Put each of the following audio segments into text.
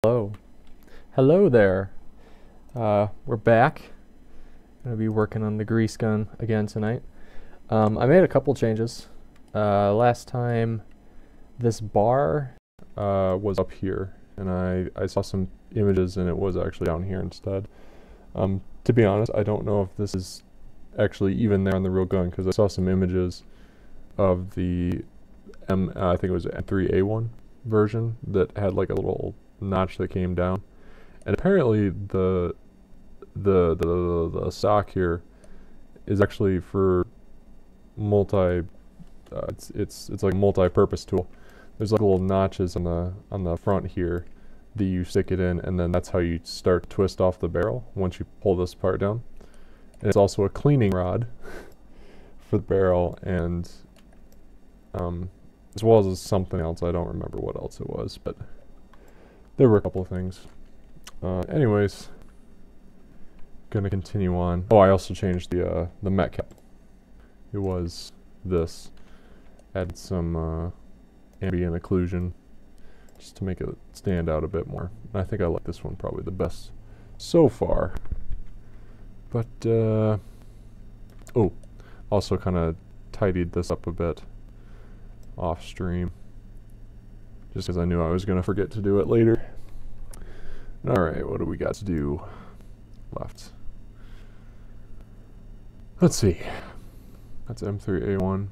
Hello. Hello there. We're back. Gonna be working on the grease gun again tonight. I made a couple changes. Last time this bar was up here, and I saw some images and it was actually down here instead. To be honest, I don't know if this is actually even there on the real gun, because I saw some images of the I think it was M3A1 version that had like a little notch that came down, and apparently the stock here is actually for it's like a multi-purpose tool. There's like little notches on the front here that you stick it in, and then that's how you start to twist off the barrel once you pull this part down. And it's also a cleaning rod for the barrel, and as well as something else. I don't remember what else it was, but there were a couple of things. Anyways, gonna continue on. Oh, I also changed the met cap. It was this. Added some ambient occlusion just to make it stand out a bit more. And I think I like this one probably the best so far. But oh, also kind of tidied this up a bit off stream, just because I knew I was going to forget to do it later. Alright, what do we got to do left? Let's see. That's M3A1.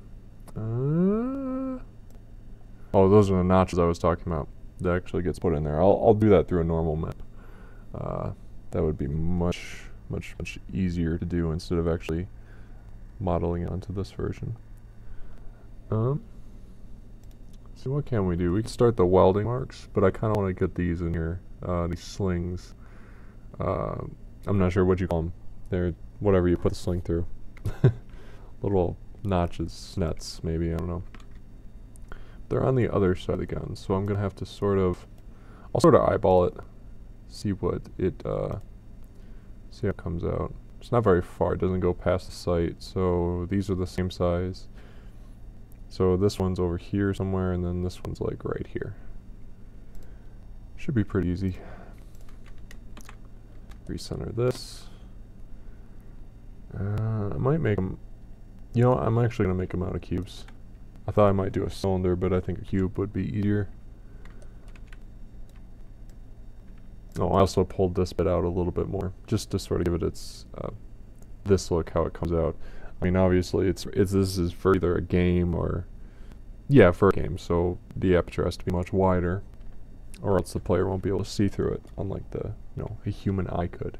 Oh, those are the notches I was talking about. That actually gets put in there. I'll do that through a normal map. That would be much easier to do instead of actually modeling onto this version. So what can we do? We can start the welding marks, but I kind of want to get these in here. These slings. I'm not sure what you call them. They're whatever you put the sling through. Little notches, nets, maybe, I don't know. They're on the other side of the gun, so I'm gonna have to I'll sort of eyeball it, see what it, see how it comes out. It's not very far, it doesn't go past the sight, so these are the same size. So this one's over here somewhere, and then this one's like right here. Should be pretty easy. Recenter this. I might make them, you know, I'm actually going to make them out of cubes. I thought I might do a cylinder, but I think a cube would be easier. Oh, I also pulled this bit out a little bit more, just to sort of give it its, this look, how it comes out. I mean, obviously, this is for either a game or, yeah, for a game, so the aperture has to be much wider, or else the player won't be able to see through it, unlike a human eye could.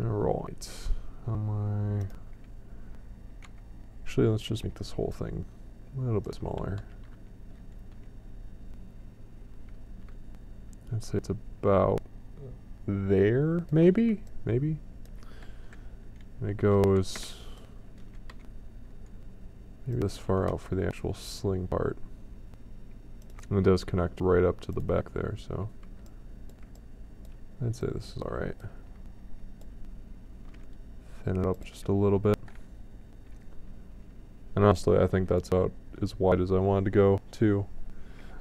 Alright. Actually, let's just make this whole thing a little bit smaller. I'd say it's about there, maybe? Maybe? And it goes maybe this far out for the actual sling part. And it does connect right up to the back there, so I'd say this is alright. Thin it up just a little bit. And honestly, I think that's about as wide as I wanted to go, too.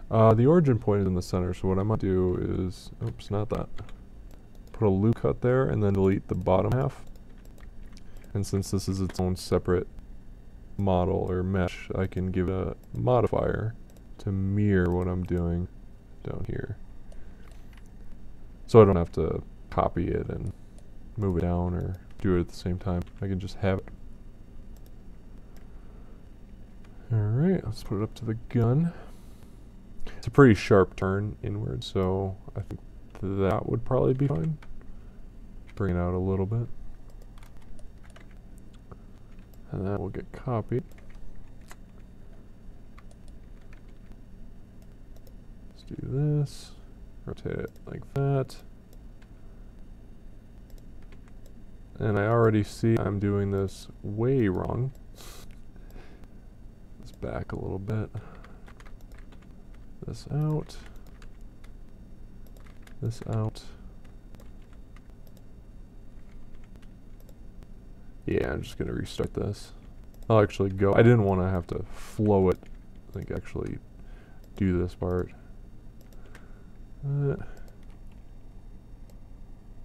The origin point is in the center, so what I might do is, oops, not that. Put a loop cut there, and then delete the bottom half. And since this is its own separate model or mesh, I can give a modifier to mirror what I'm doing down here. So I don't have to copy it and move it down or do it at the same time. I can just have it. Alright, let's put it up to the gun. It's a pretty sharp turn inward, so I think that would probably be fine. Bring it out a little bit. And that will get copied. Let's do this. Rotate it like that. And I already see I'm doing this way wrong. Let's back a little bit. This out. This out. Yeah, I'm just gonna restart this. I'll actually go. I didn't want to have to flow it, like actually do this part.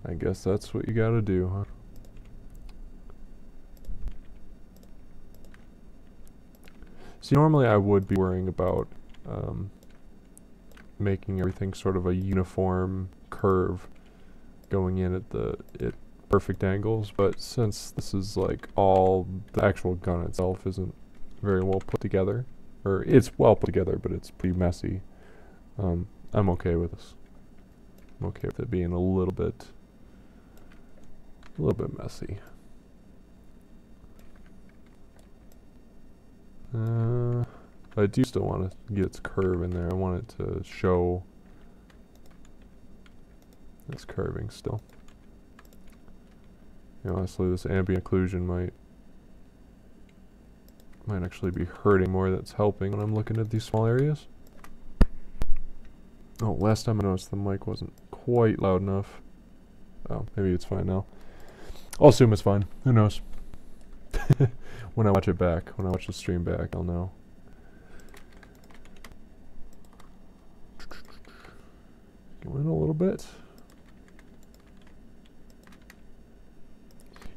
I guess that's what you gotta do, huh? See, normally I would be worrying about making everything sort of a uniform curve going in at perfect angles, but since this is like all the actual gun itself isn't very well put together, or it's well put together, but it's pretty messy, I'm okay with this. I'm okay with it being a little bit messy. I do still want to get its curve in there. I want it to show its curving still. You know, honestly, this ambient occlusion might actually be hurting more than it's helping when I'm looking at these small areas. Oh, last time I noticed the mic wasn't quite loud enough. Oh, maybe it's fine now. I'll assume it's fine. Who knows? When I watch it back, when I watch the stream back, I'll know. Go in a little bit.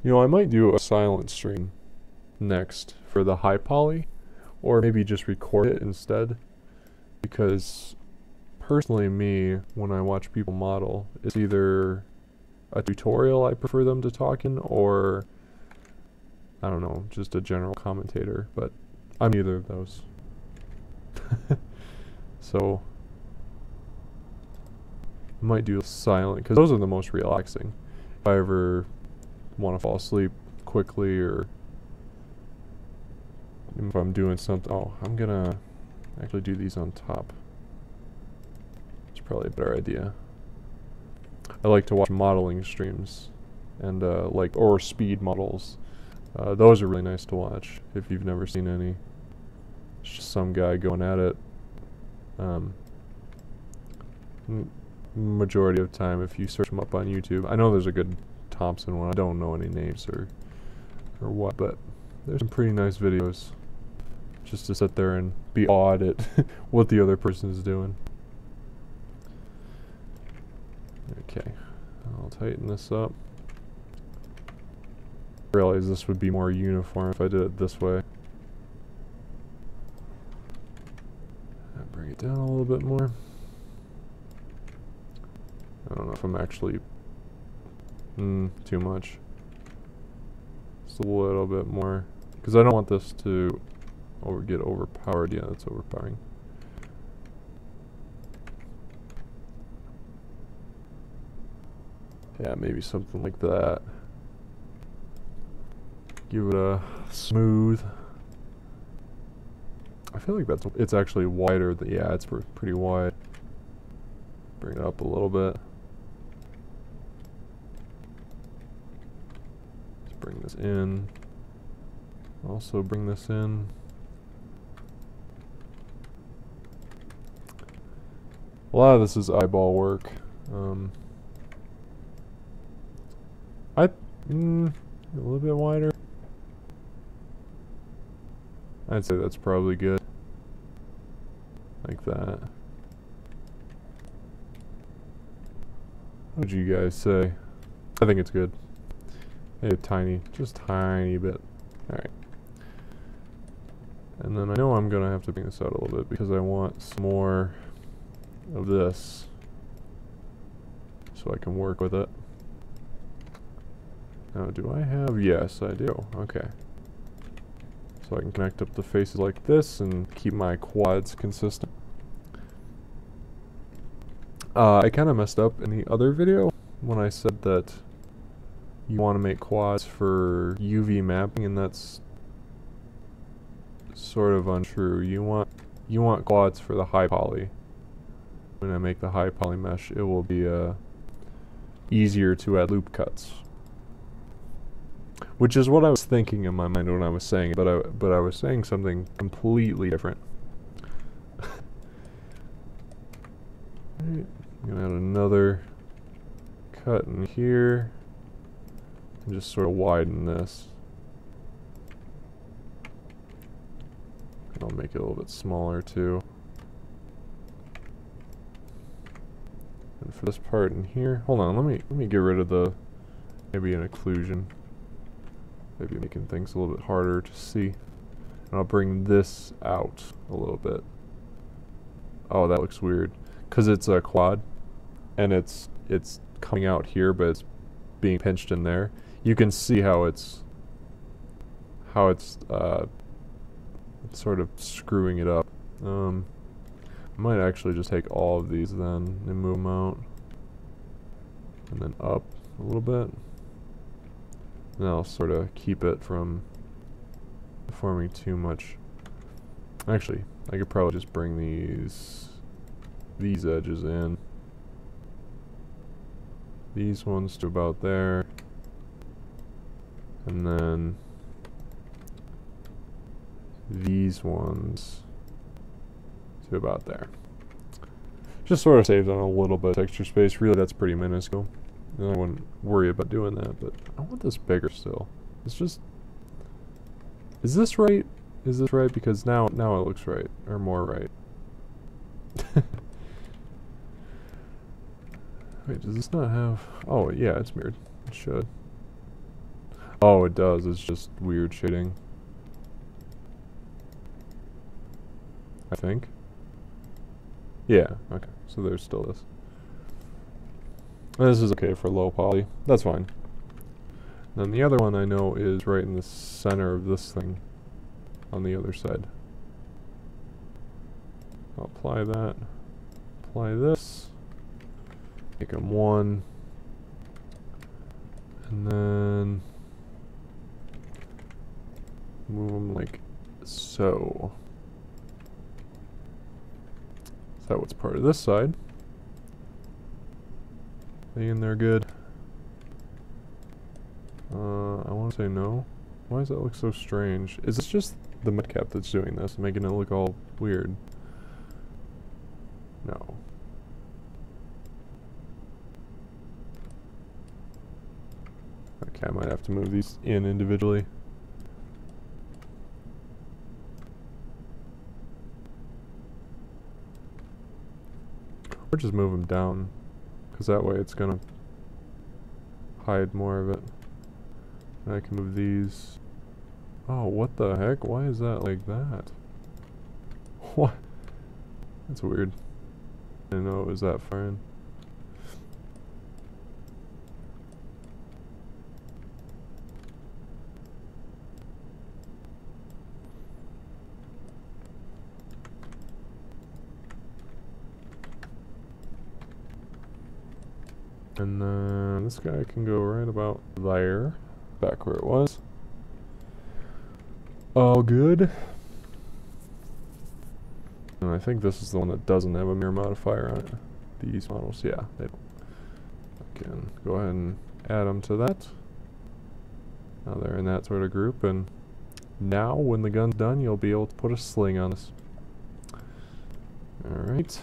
You know, I might do a silent stream next for the high poly, or maybe just record it instead, because personally me, when I watch people model, it's either a tutorial I prefer them to talk in, or I don't know, just a general commentator, but I'm neither of those. So I might do silent, because those are the most relaxing. If I ever want to fall asleep quickly, or if I'm doing something. Oh, I'm gonna actually do these on top. It's probably a better idea. I like to watch modeling streams, and or speed models. Those are really nice to watch if you've never seen any. It's just some guy going at it. Majority of the time, if you search them up on YouTube, I know there's a good Thompson one. I don't know any names or what, but there's some pretty nice videos just to sit there and be awed at what the other person is doing. Okay, I'll tighten this up. I realize this would be more uniform if I did it this way. I'll bring it down a little bit more. I don't know if I'm actually too much. Just a little bit more, because I don't want this to get overpowered. Yeah, that's overpowering. Yeah, maybe something like that. Give it a smooth. I feel like it's actually wider. Yeah, it's pretty wide. Bring it up a little bit. Let's bring this in. Also bring this in. A lot of this is eyeball work. A little bit wider. I'd say that's probably good. Like that. What would you guys say? I think it's good. Maybe just tiny bit. Alright. And then I know I'm gonna have to bring this out a little bit because I want some more of this so I can work with it. Now, do I have? Yes, I do. Okay. So I can connect up the faces like this and keep my quads consistent. I kind of messed up in the other video when I said that you want to make quads for UV mapping, and that's sort of untrue. You want quads for the high poly. When I make the high poly mesh, it will be easier to add loop cuts. Which is what I was thinking in my mind when I was saying it, but I was saying something completely different. Alright, I'm gonna add another cut in here and just sort of widen this. I'll make it a little bit smaller too. And for this part in here, hold on, let me get rid of the, maybe an occlusion. Maybe making things a little bit harder to see. And I'll bring this out a little bit. Oh, that looks weird. Because it's a quad, and it's coming out here, but it's being pinched in there. You can see how it's sort of screwing it up. I might actually just take all of these then and move them out, and then up a little bit. And I'll sort of keep it from forming too much. Actually, I could probably just bring these edges in. These ones to about there. And then these ones to about there. Just sort of saves on a little bit of texture space. Really, that's pretty minuscule. And I wouldn't worry about doing that, but I want this bigger still. It's just... Is this right? Is this right? Because now it looks right. Or more right. Wait, does this not have... Oh, yeah, it's mirrored. It should. Oh, it does. It's just weird shading. I think. Yeah, okay. So there's still this. And this is okay for low poly. That's fine. Then the other one I know is right in the center of this thing. On the other side. I'll apply that. Apply this. Make them one. And then move them like so. Is that what's part of this side? They in there good? I want to say no. Why does that look so strange? Is this just the mud cap that's doing this, making it look all weird? No. Okay, I might have to move these in individually. Or just move them down, because that way it's gonna hide more of it. And I can move these. Oh, what the heck? Why is that like that? What? That's weird. I didn't know it was that far in. And then this guy can go right about there, back where it was. All good. And I think this is the one that doesn't have a mirror modifier on it. These models, yeah, they don't. I can go ahead and add them to that. Now they're in that sort of group, and now when the gun's done, you'll be able to put a sling on this. Alright.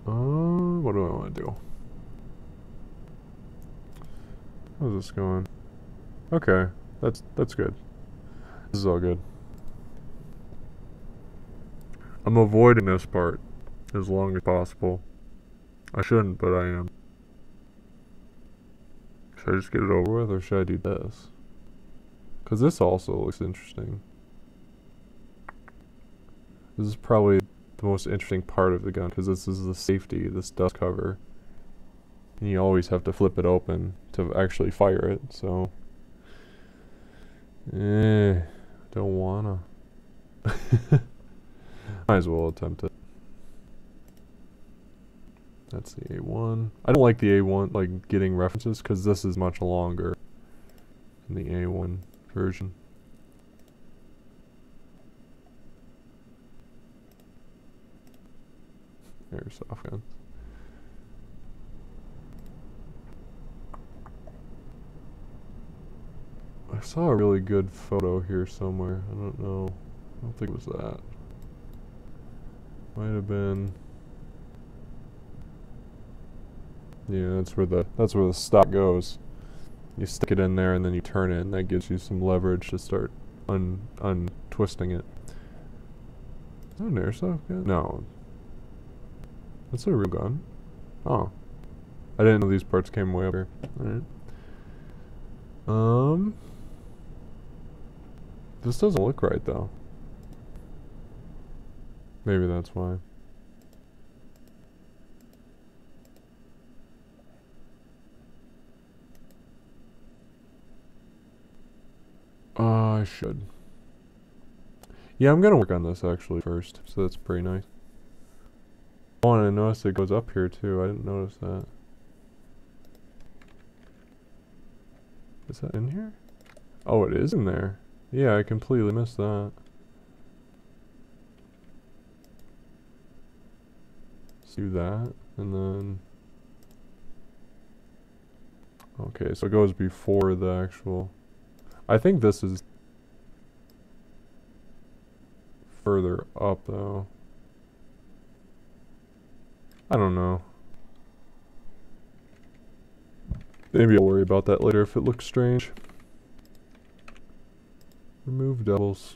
What do I want to do? How's this going? Okay, that's good. This is all good. I'm avoiding this part as long as possible. I shouldn't, but I am. Should I just get it over with, or should I do this? Because this also looks interesting. This is probably the most interesting part of the gun, because this is the safety, this dust cover. And you always have to flip it open to actually fire it, so... don't wanna. Might as well attempt it. That's the A1. I don't like the A1, like, getting references, because this is much longer than the A1 version. Airsoft guns. I saw a really good photo here somewhere. I don't know. I don't think it was that. Might have been. Yeah, that's where the stock goes. You stick it in there and then you turn it, and that gives you some leverage to start untwisting it. Is that an airsoft gun? No. That's a real gun. Oh. I didn't know these parts came way up here. Alright. This doesn't look right though. Maybe that's why. I should. Yeah, I'm gonna work on this actually first, so that's pretty nice. Oh, and I noticed it goes up here too. I didn't notice that. Is that in here? Oh, it is in there. Yeah, I completely missed that. Let's do that, and then... Okay, so it goes before the actual... I think this is further up though. I don't know. Maybe I'll worry about that later if it looks strange. Remove doubles.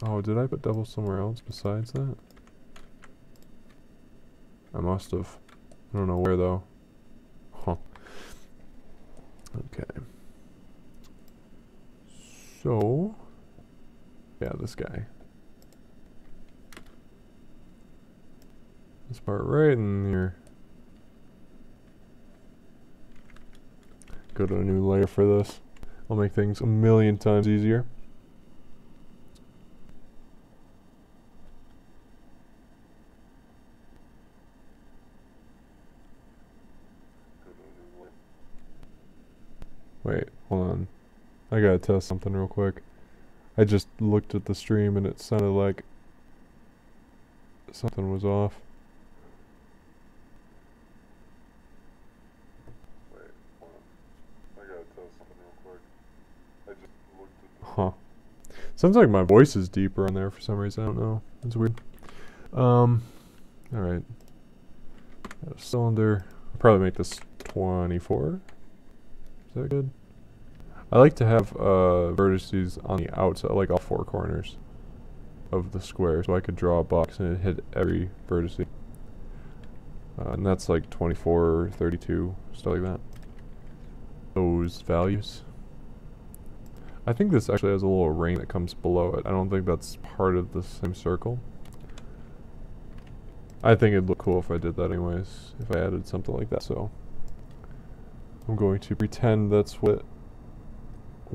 Oh, did I put doubles somewhere else besides that? I must have. I don't know where though. Huh. Okay. So, yeah, this guy. This part right in here. Go to a new layer for this. I'll make things a million times easier. Wait, hold on. I gotta test something real quick. I just looked at the stream and it sounded like something was off. Wait, hold on. I gotta test something real quick. I just looked at the... Huh. Sounds like my voice is deeper on there for some reason. I don't know. It's weird. Alright. Cylinder. I'll probably make this 24. Is that good? I like to have vertices on the outside, like all four corners of the square, so I could draw a box and it hit every vertice. And that's like 24, 32, stuff like that. Those values. I think this actually has a little ring that comes below it. I don't think that's part of the same circle. I think it'd look cool if I did that anyways, if I added something like that, so I'm going to pretend that's what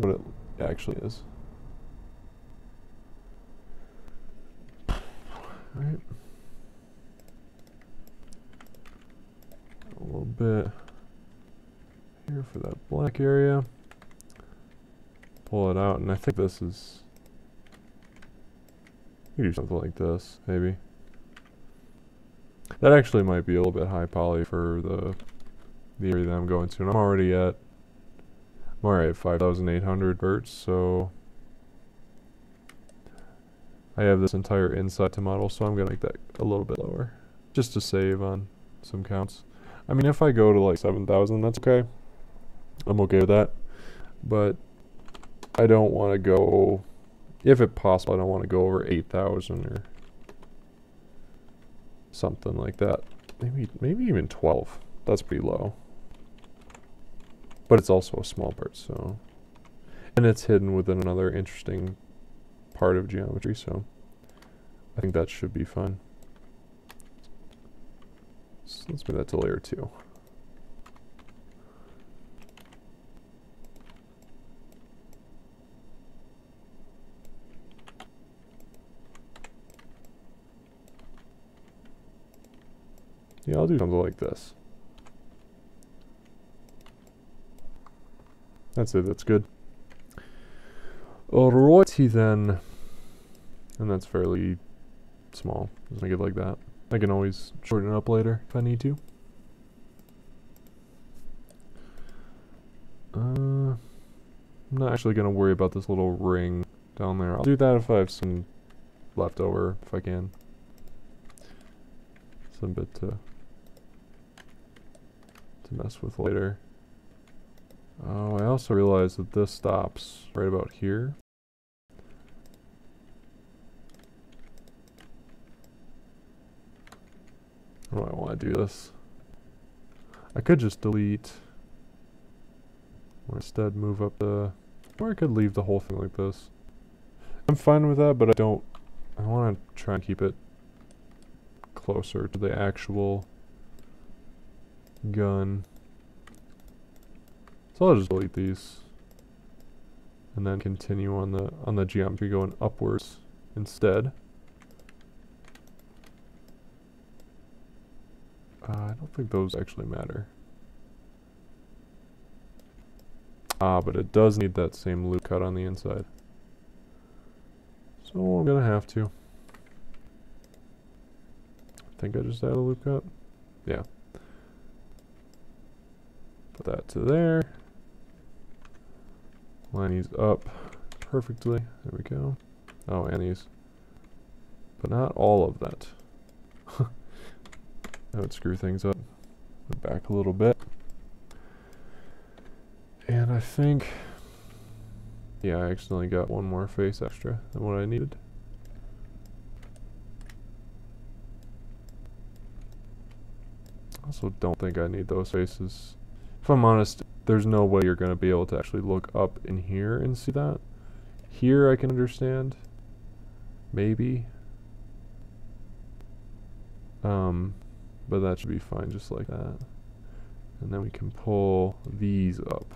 it actually is. Alright. A little bit here for that black area. Pull it out, and I think this is... You do something like this, maybe. That actually might be a little bit high poly for the area that I'm going to, and I'm already at 5,800 verts, so I have this entire inside to model, so I'm gonna make that a little bit lower, just to save on some counts. I mean, if I go to like 7,000, that's okay. I'm okay with that, but I don't want to go, if it's possible, I don't want to go over 8,000 or something like that. Maybe even 12. That's pretty low. But it's also a small part, so... And it's hidden within another interesting part of geometry, so... I think that should be fun. So let's move that to layer 2. Yeah, I'll do something like this. That's it, that's good. Alrighty then. And that's fairly small. Just make it like that. I can always shorten it up later if I need to. I'm not actually going to worry about this little ring down there. I'll do that if I have some left over, if I can. Some bit to mess with later. Oh, I also realized that this stops right about here. How do I want to do this? I could just delete, or instead move up the, or I could leave the whole thing like this. I'm fine with that, but I want to try and keep it closer to the actual gun. So I'll just delete these. And then continue on the geometry going upwards instead. I don't think those actually matter. But it does need that same loop cut on the inside. So I'm gonna have to. I think I just added a loop cut. Yeah. Put that to there. Line these up perfectly. There we go. Oh, and these. But not all of that. That would screw things up. Back a little bit. And I think, yeah, I accidentally got one more face extra than what I needed. Also don't think I need those faces. If I'm honest, there's no way you're going to be able to actually look up in here and see that. Here I can understand. Maybe. But that should be fine just like that. And then we can pull these up.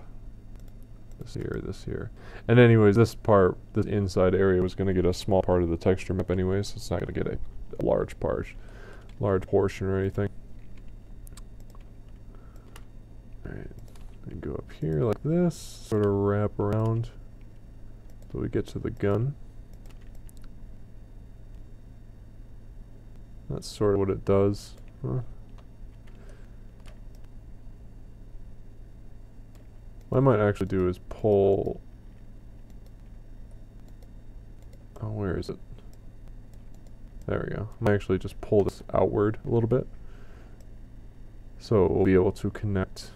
This here. And anyways, this part, this inside area was going to get a small part of the texture map anyways, so it's not going to get a large portion or anything. Alright, we go up here like this, sort of wrap around till we get to the gun. That's sort of what it does. Huh? What I might actually do is pull... Oh, where is it? There we go. I might actually just pull this outward a little bit. So we'll be able to connect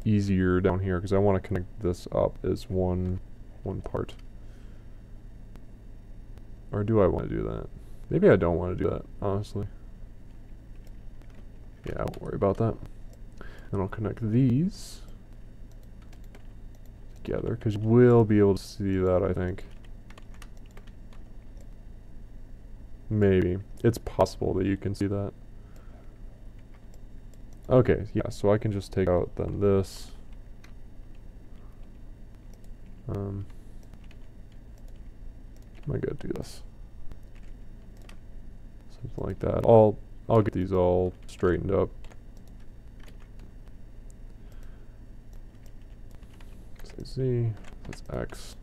easier down here, because I want to connect this up as one part. Or do I want to do that? Maybe I don't want to do that, honestly. Yeah, I won't worry about that. And I'll connect these together, because we'll be able to see that, I think. Maybe. It's possible that you can see that. Okay, yeah, so I can just take out then this. Am I gonna do this? Something like that. I'll get these all straightened up. Say Z, that's X.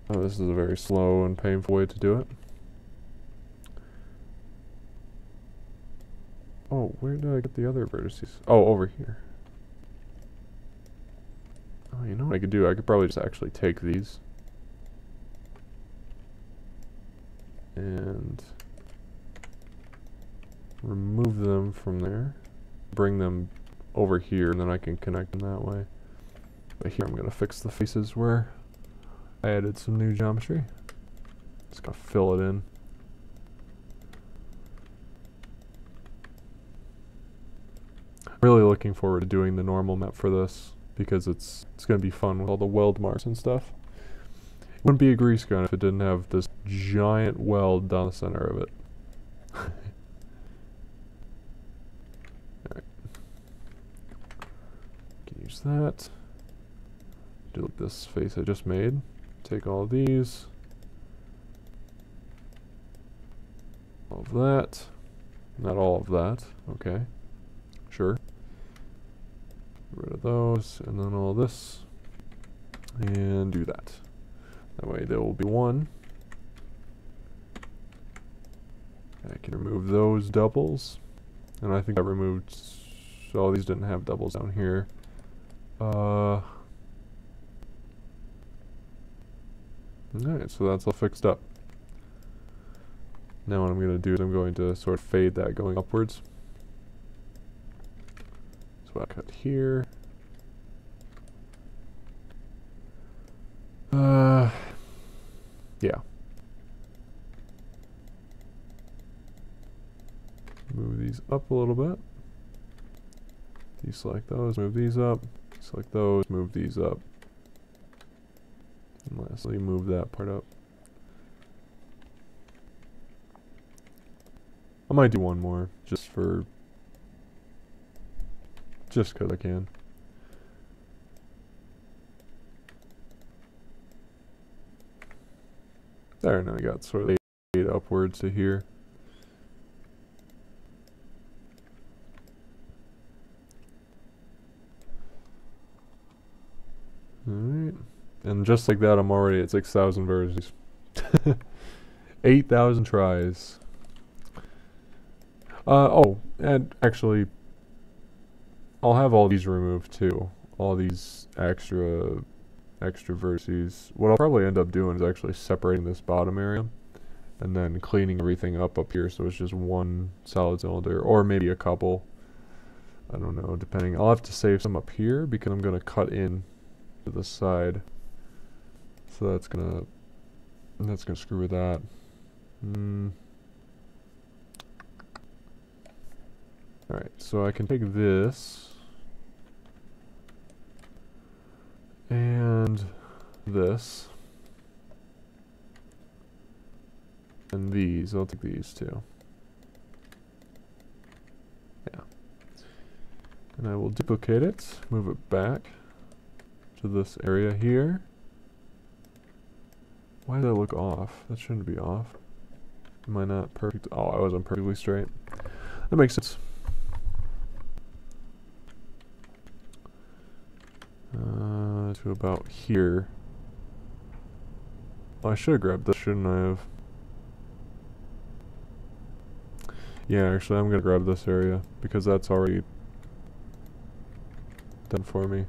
Oh, this is a very slow and painful way to do it. Oh, where did I get the other vertices? Oh, over here. Oh, you know what I could do? I could probably just actually take these and remove them from there, bring them over here, and then I can connect them that way. But here I'm going to fix the faces where I added some new geometry. Just going to fill it in. Really looking forward to doing the normal map for this, because it's going to be fun with all the weld marks and stuff. It wouldn't be a grease gun if it didn't have this giant weld down the center of it. Alright. Can use that. Do this face I just made. Take all of these. All of that. Not all of that. Okay. Sure. Get rid of those, and then all this. And do that. That way there will be one. I can remove those doubles. And I think I removed... So these didn't have doubles down here. Alright, so that's all fixed up. Now what I'm going to do is I'm going to sort of fade that going upwards. So I cut here. Yeah. these up a little bit. Deselect those, move these up. Select those, move these up. And lastly, move that part up. I might do one more, just because I can. There, now I got sort of 8 upwards to here. Alright. And just like that, I'm already at 6,000 versions. 8,000 tries. Oh, and actually, I'll have all these removed too. All these extra vertices. What I'll probably end up doing is actually separating this bottom area and then cleaning everything up here so it's just one solid cylinder, or maybe a couple. I don't know, depending. I'll have to save some up here because I'm gonna cut in to the side. So that's gonna screw with that. Alright, so I can take this and this and these. I'll take these too. Yeah. And I will duplicate it, move it back to this area here. Why did that look off? That shouldn't be off. Am I not perfect? Oh, I wasn't perfectly straight. That makes sense. To about here. Oh, I should have grabbed this, shouldn't I have? Yeah, actually, I'm gonna grab this area because that's already done for me.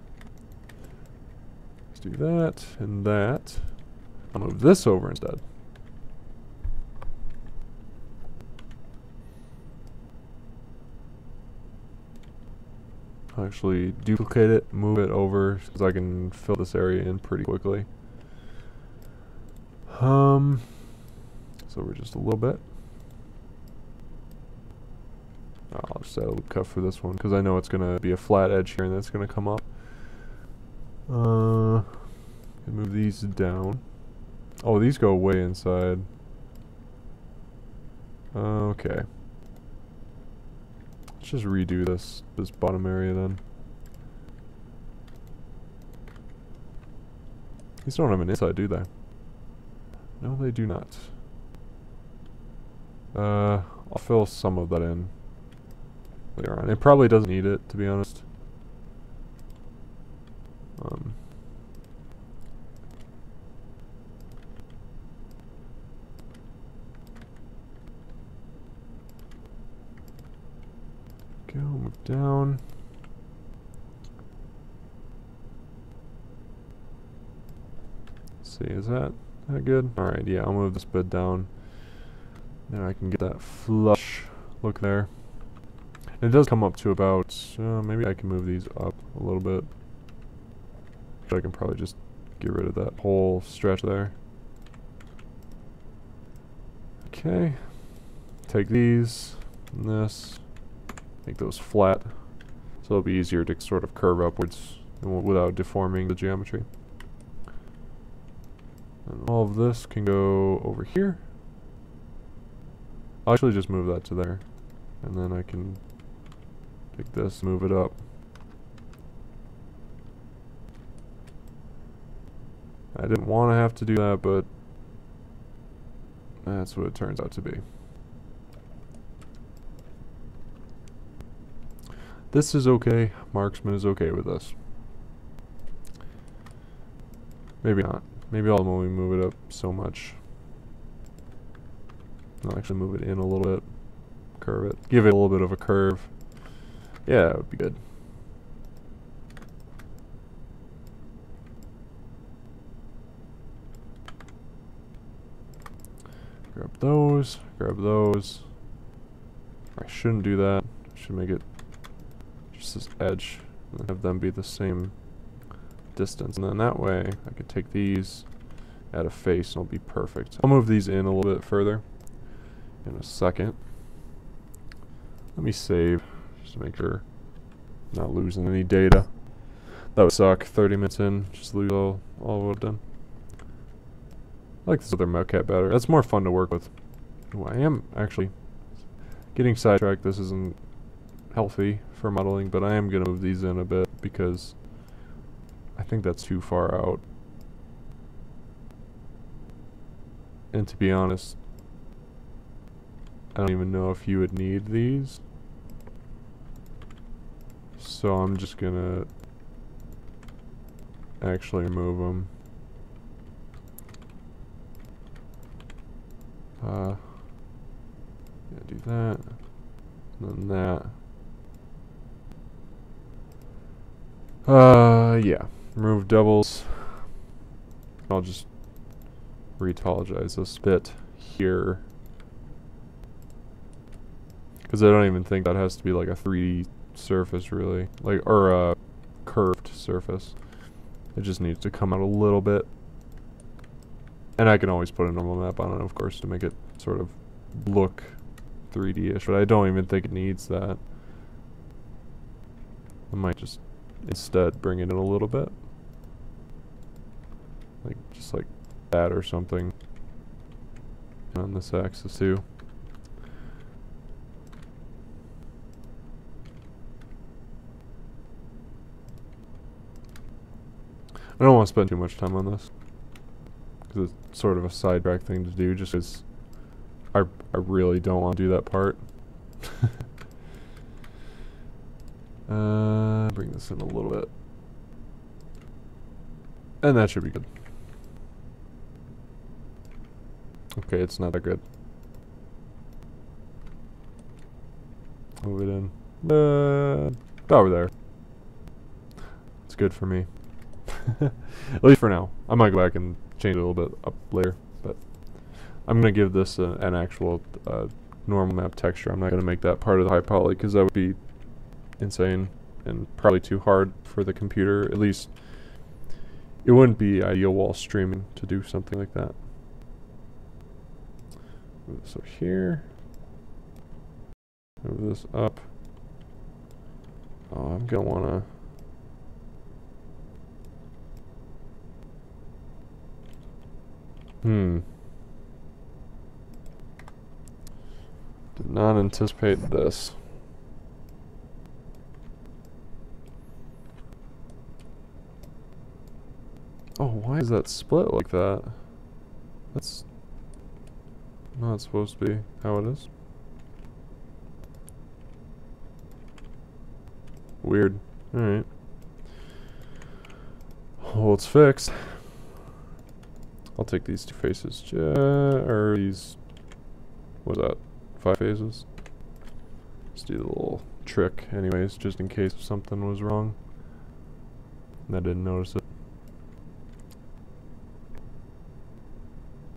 Let's do that and that. I'll move this over instead. I'll actually duplicate it, move it over, because I can fill this area in pretty quickly. So we're just a little bit. I'll just add a loop cut for this one, because I know it's going to be a flat edge here, and that's going to come up. Move these down. Oh, these go way inside. Okay. Let's just redo this bottom area then. These don't have an inside, do they? No, they do not. I'll fill some of that in later on. It probably doesn't need it, to be honest. Go, move down. Let's see, is that good? Alright, yeah, I'll move this bit down. Now I can get that flush look there. And it does come up to about, maybe I can move these up a little bit. I can probably just get rid of that whole stretch there. Okay. Take these and this. Make those flat, so it'll be easier to sort of curve upwards without deforming the geometry. And all of this can go over here. I'll actually just move that to there, and then I can take this, move it up. I didn't want to have to do that, but that's what it turns out to be. This is okay. Marksman is okay with this. Maybe not. Maybe I'll only move it up so much. I'll actually move it in a little bit. Curve it. Give it a little bit of a curve. Yeah, it would be good. Grab those. Grab those. I shouldn't do that. I should make it just this edge and have them be the same distance, and then that way I could take these, add a face, and it'll be perfect. I'll move these in a little bit further in a second. Let me save, just to make sure I'm not losing any data. That would suck, 30 minutes in, just lose all of what I've done. I like this other mocap better. That's more fun to work with. Ooh, I am actually getting sidetracked. This isn't healthy for modeling, but I am going to move these in a bit because I think that's too far out. And to be honest, I don't even know if you would need these. So I'm just gonna actually remove them. Yeah, do that. And then that. Yeah. Remove doubles. I'll just retopologize this bit here. Because I don't even think that has to be like a 3D surface really. Like, or a curved surface. It just needs to come out a little bit. And I can always put a normal map on it, of course, to make it sort of look 3D-ish, but I don't even think it needs that. I might just instead bring it in a little bit. Like, just like that or something. On this axis too. I don't want to spend too much time on this, because it's sort of a sidetrack thing to do, just because I really don't want to do that part. Bring this in a little bit. And that should be good. Okay, it's not that good. Move it in. Over there. It's good for me. At least for now. I might go back and change it a little bit up later, but I'm going to give this an actual normal map texture. I'm not going to make that part of the high poly because that would be insane and probably too hard for the computer. At least it wouldn't be ideal while streaming to do something like that. Move this over here. Move this up. Oh, I'm going to want to... Did not anticipate this. Oh, why is that split like that? That's not supposed to be how it is. Weird. Alright. Well, it's fixed. I'll take these two faces, or these, what's that, 5 phases? Let's do the little trick anyways, just in case something was wrong. And I didn't notice it.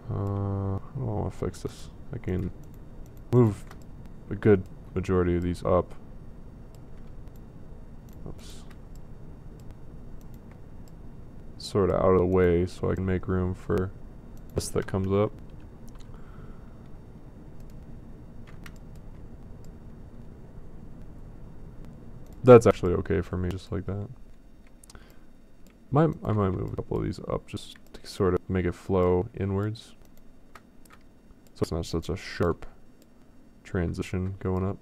I don't want to fix this. I can move a good majority of these up. Oops. Sort of out of the way so I can make room for this that comes up. That's actually okay for me, just like that. I might move a couple of these up just to sort of make it flow inwards, so it's not such a sharp transition going up.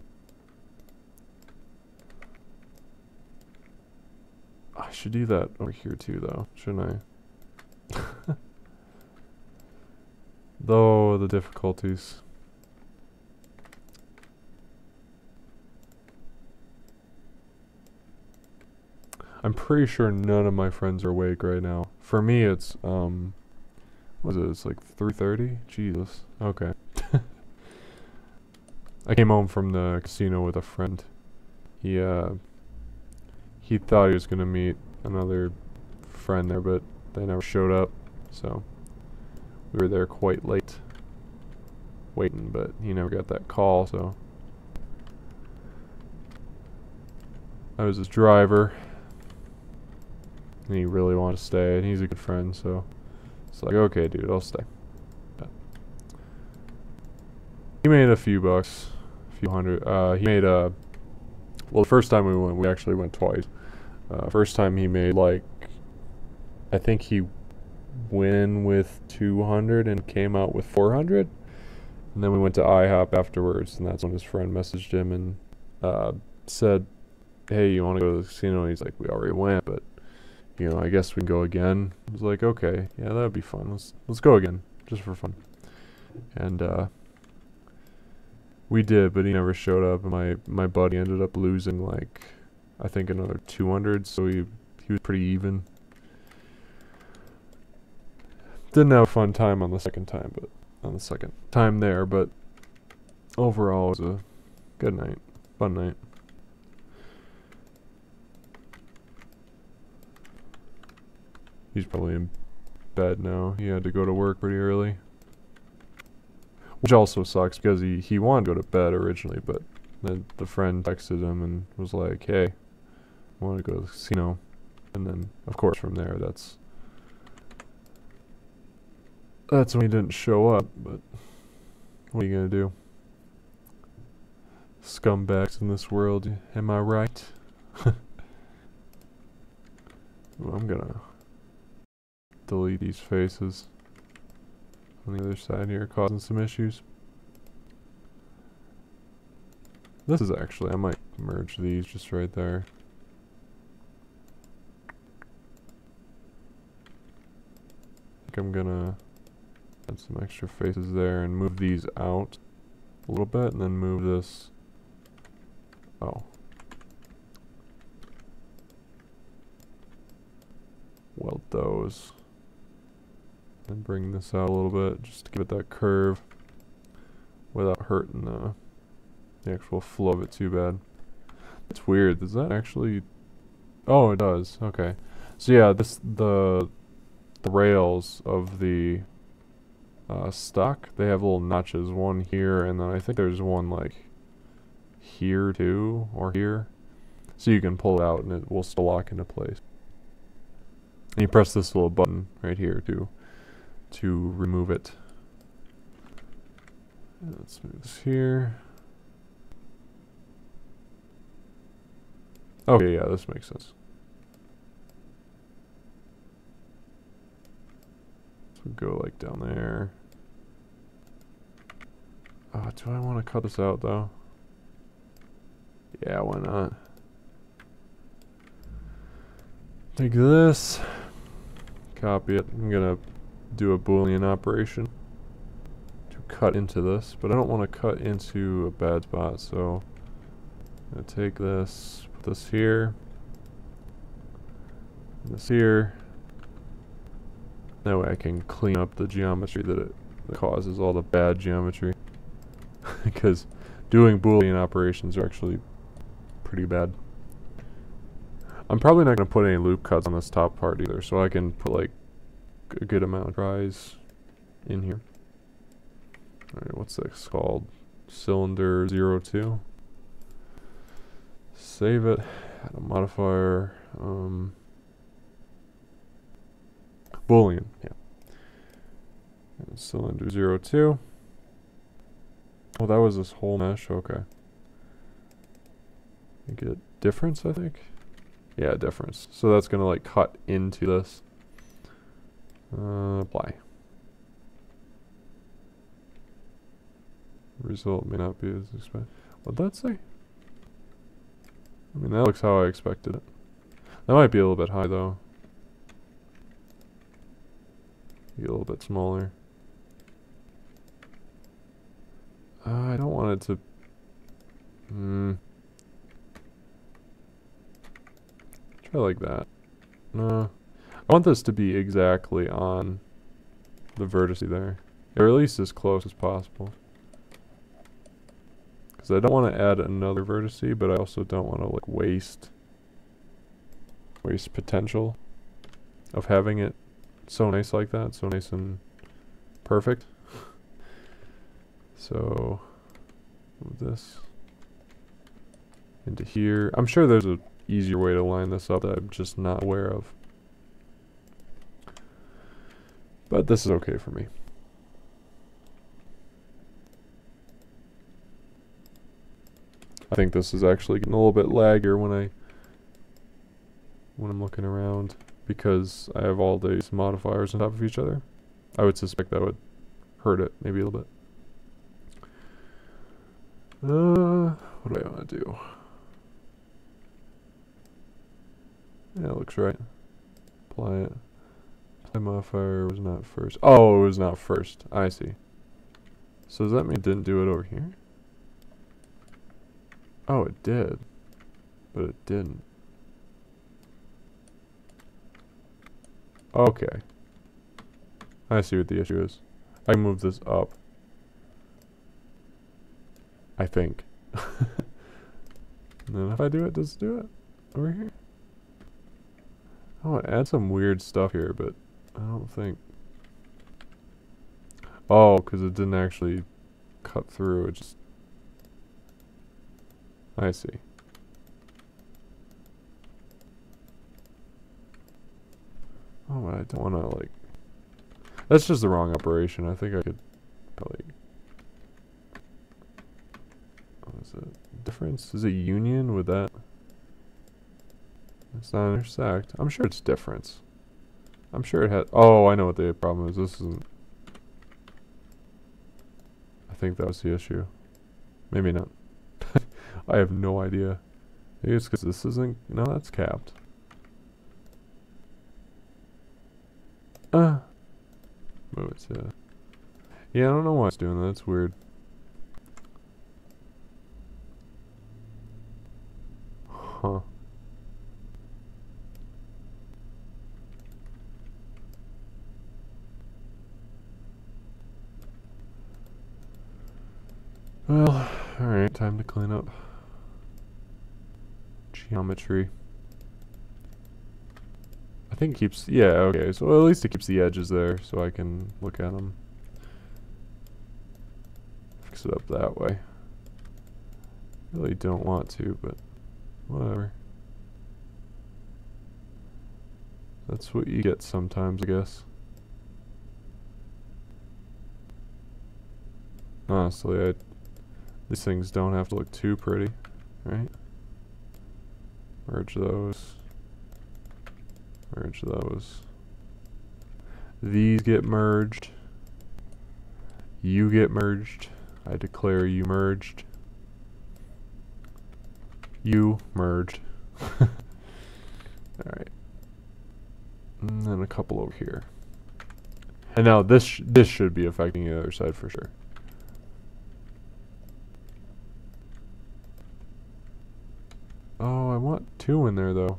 I should do that over here too, though, shouldn't I? Though the difficulties. I'm pretty sure none of my friends are awake right now. For me, it's what is it? It's like 3:30. Jesus. Okay. I came home from the casino with a friend. He thought he was gonna meet another friend there, but they never showed up, so we were there quite late waiting, but he never got that call, so I was his driver, and he really wanted to stay, and he's a good friend, so it's like, okay dude, I'll stay. But he made a few bucks, a few hundred. He made a. Well, the first time we actually went twice. First time he made like, I think he went in with 200 and came out with 400. And then we went to IHOP afterwards, and that's when his friend messaged him and said, "Hey, you want to go to the casino?" And he's like, "We already went, but you know, I guess we can go again." I was like, "Okay, yeah, that'd be fun. Let's go again, just for fun." And we did, but he never showed up. And my buddy ended up losing like, I think another 200, so he was pretty even. Didn't have a fun time on the second time, but overall it was a good night, fun night. He's probably in bed now. He had to go to work pretty early, which also sucks because he wanted to go to bed originally, but then the friend texted him and was like, "Hey, I want to go to the casino," and then of course from there that's when he didn't show up. But what are you gonna do? Scumbags in this world, am I right? Well, I'm gonna delete these faces on the other side here, causing some issues. This is actually, I might merge these just right there. I think I'm gonna add some extra faces there and move these out a little bit, and then move this. Oh. Weld those. And bring this out a little bit, just to give it that curve without hurting the actual flow of it too bad. It's weird. Does that actually? Oh, it does. Okay. So yeah, the rails of the stock, they have little notches. One here, and then I think there's one like here too, or here. So you can pull it out, and it will still lock into place. And you press this little button right here to remove it. Let's move this here. Okay, yeah, this makes sense. So we go like down there. Do I want to cut this out though? Yeah, why not? Take this, copy it. I'm gonna do a Boolean operation to cut into this, but I don't want to cut into a bad spot, so I'm gonna take this, put this here, and this here. That way I can clean up the geometry that causes all the bad geometry. Because doing Boolean operations are actually pretty bad. I'm probably not going to put any loop cuts on this top part either, so I can put like a good amount of tries in here. Alright, what's this called? Cylinder 02. Save it. Add a modifier. Boolean, yeah. And cylinder 02. Oh, that was this whole mesh. Okay. I get difference, I think. Yeah, difference. So that's gonna like cut into this. Apply. Result may not be as expected. What'd that say? I mean, that looks how I expected it. That might be a little bit high though. Be a little bit smaller. I don't want it to. Try like that. No. I want this to be exactly on the vertex there. Or at least as close as possible. Because I don't want to add another vertex, but I also don't want to like waste potential of having it so nice like that, so nice and perfect. So move this into here. I'm sure there's a easier way to line this up that I'm just not aware of. But this is okay for me. I think this is actually getting a little bit laggier when I'm looking around because I have all these modifiers on top of each other. I would suspect that would hurt it maybe a little bit. What do I want to do? Yeah, it looks right. Apply it. Apply modifier was not first. Oh, it was not first. I see. So does that mean it didn't do it over here? Oh, it did. But it didn't. Okay. I see what the issue is. I can move this up. I think. And then if I do it, does it do it? Over here? I want to add some weird stuff here, but I don't think... Oh, because it didn't actually cut through. It just... I see. Oh, but I don't want to, like... That's just the wrong operation. I think I could probably... What is it? Difference? Is it union with that? It's not intersect. I'm sure it's difference. I'm sure it had... Oh, I know what the problem is. This isn't... I think that was the issue. Maybe not. I have no idea. Maybe it's because this isn't... No, that's capped. Move it to... Yeah, I don't know why it's doing that. It's weird. Huh. Well, alright, time to clean up. Geometry. I think it keeps... Yeah, okay, so at least it keeps the edges there so I can look at them. Fix it up that way. Really don't want to, but whatever. That's what you get sometimes, I guess. Honestly, these things don't have to look too pretty, right? Merge those. Merge those. These get merged. You get merged. I declare you merged. You merged. Alright. And then a couple over here. And now this should be affecting the other side for sure. Oh, I want two in there though.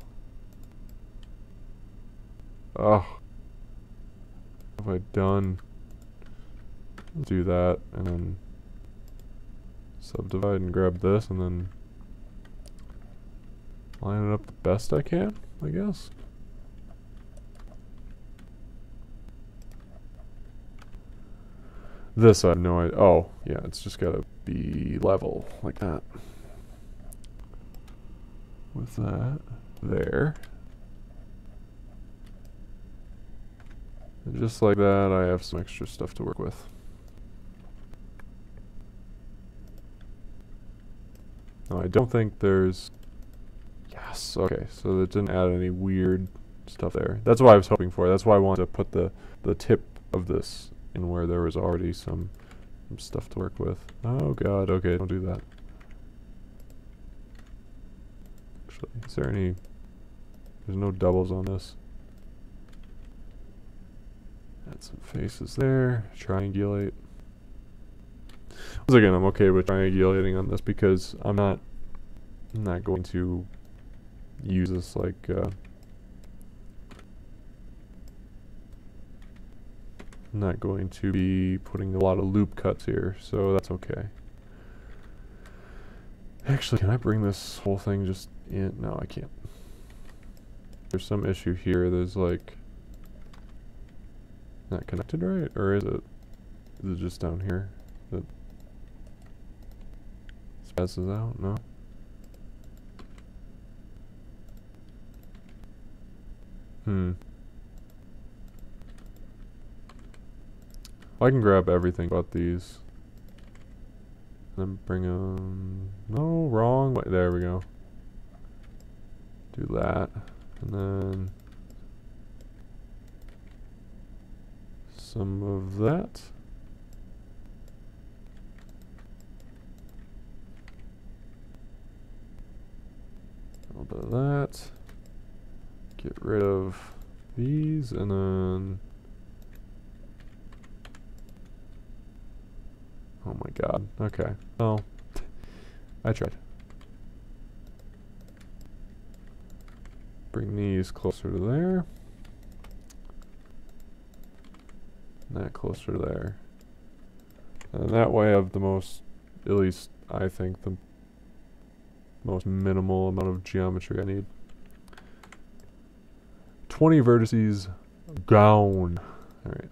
Oh. What have I done? Let's do that and then subdivide and grab this and then line it up the best I can, I guess. This I have no idea. Oh, yeah, it's just gotta be level like that. With that there. And just like that, I have some extra stuff to work with. No, I don't think there's... Yes, okay, so it didn't add any weird stuff there. That's what I was hoping for. That's why I wanted to put the tip of this in where there was already some stuff to work with. Oh god, okay, don't do that. Actually, is there any... There's no doubles on this. Add some faces there. Triangulate. Once again, I'm okay with triangulating on this because I'm not going to use this like I'm not going to be putting a lot of loop cuts here, so that's okay. Actually, can I bring this whole thing just in? No, I can't. There's some issue here. There's like not connected right, or is it? Is it just down here that spazzes out? No. I can grab everything but these. Then bring them... No, wrong way. There we go. Do that. And then... some of that. A little bit of that. Get rid of these, and then... oh my god. Okay. Well, I tried. Bring these closer to there. And that closer to there. And that way I have the most, at least I think, the most minimal amount of geometry I need. 20 vertices gone. Alright.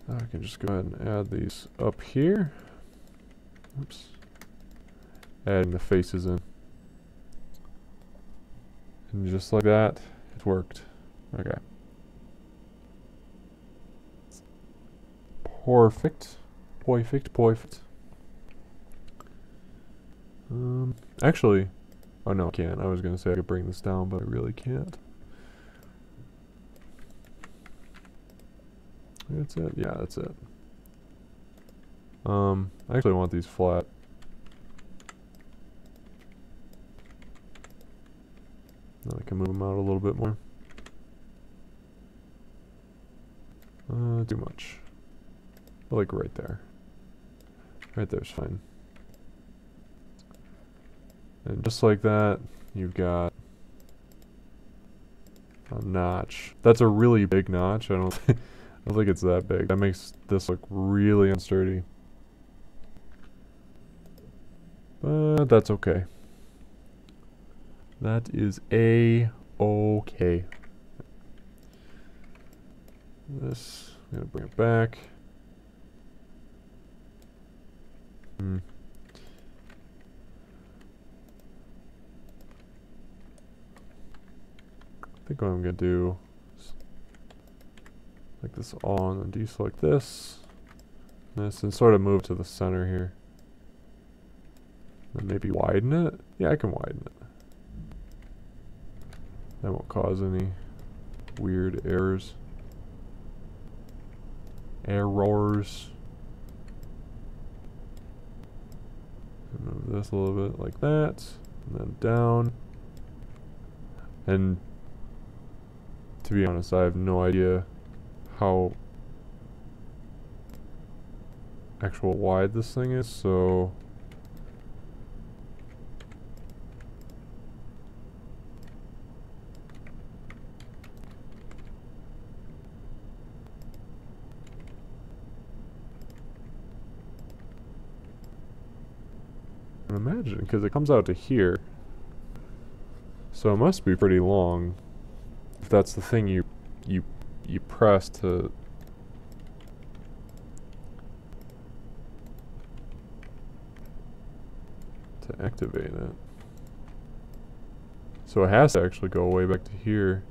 I can just go ahead and add these up here. Oops. Adding the faces in. And just like that, it worked. Okay. Perfect. Perfect, perfect. Actually, oh no, I can't. I was gonna say I could bring this down, but I really can't. That's it? Yeah, that's it. I actually want these flat. Now I can move them out a little bit more. Too much. Like right there. Right there's fine. And just like that, you've got a notch. That's a really big notch. I don't think it's that big. That makes this look really unsturdy. But that's okay. That is A-okay. This, I'm gonna bring it back. I think what I'm gonna do is like this on and deselect this and sort of move to the center here. And maybe widen it? Yeah, I can widen it. That won't cause any weird errors. Errors. Move this a little bit like that, and then down. And to be honest, I have no idea how actual wide this thing is, so imagine, because it comes out to here, so it must be pretty long if that's the thing you press to activate it. So it has to actually go way back to here.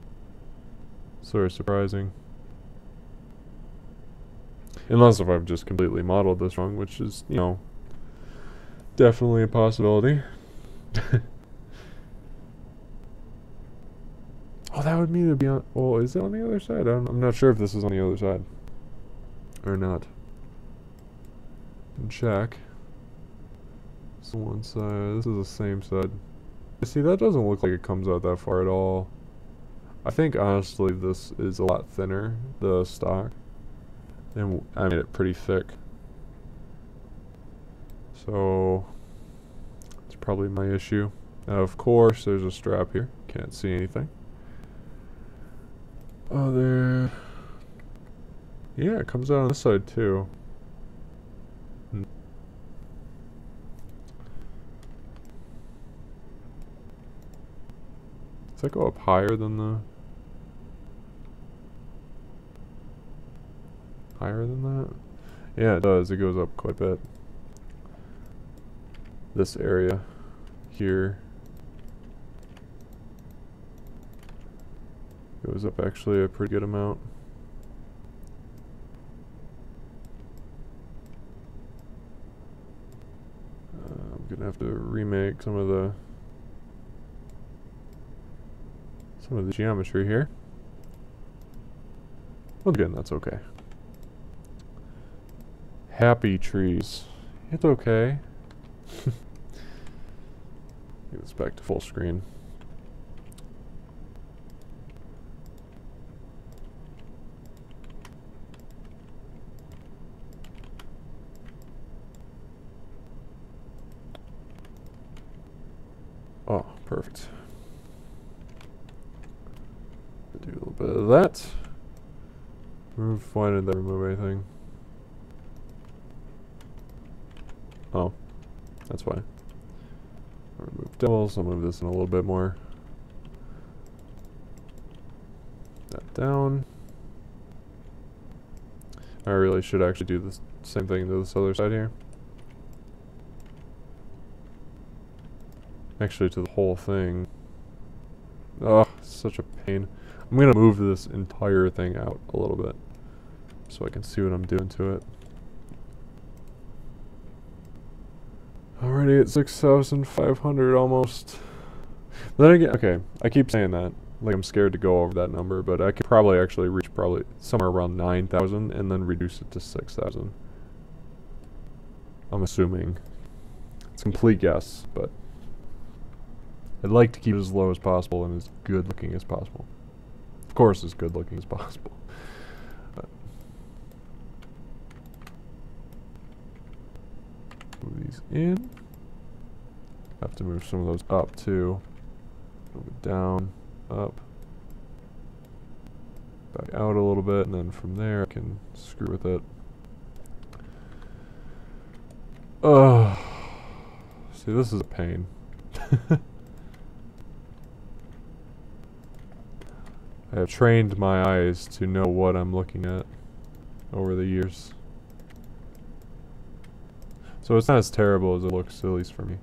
Sort of surprising. Unless if I've just completely modeled this wrong, which is, you know, definitely a possibility. Oh, that would mean to be on... oh, is it on the other side? I'm not sure if this is on the other side. Or not. And check. So one side, this is the same side. See, that doesn't look like it comes out that far at all. I think honestly this is a lot thinner, the stock. And I made it pretty thick. So it's probably my issue. Now, of course, there's a strap here. Can't see anything. Oh, there. Yeah, it comes out on this side too. Does that go up higher than the... higher than that? Yeah, it does. It goes up quite a bit. This area here. Goes up actually a pretty good amount. I'm gonna have to remake some of the geometry here. Well, again, that's okay. Happy trees. It's okay. Get this back to full screen. Oh, perfect. Do a little bit of that. Why did that remove anything? Oh, that's why. I'll remove devils. I'll move this in a little bit more. That down. I really should actually do the same thing to this other side here. Actually, to the whole thing. Oh, such a pain. I'm gonna move this entire thing out a little bit so I can see what I'm doing to it. Already at 6,500 almost. Then again, okay, I keep saying that. Like I'm scared to go over that number, but I could probably actually reach somewhere around 9,000 and then reduce it to 6,000. I'm assuming. It's a complete guess, but I'd like to keep it as low as possible and as good looking as possible. Of course, as good looking as possible. But move these in. Have to move some of those up too. Move it down, up, back out a little bit, and then from there I can screw with it. Oh, see, this is a pain. I have trained my eyes to know what I'm looking at over the years. So it's not as terrible as it looks, at least for me.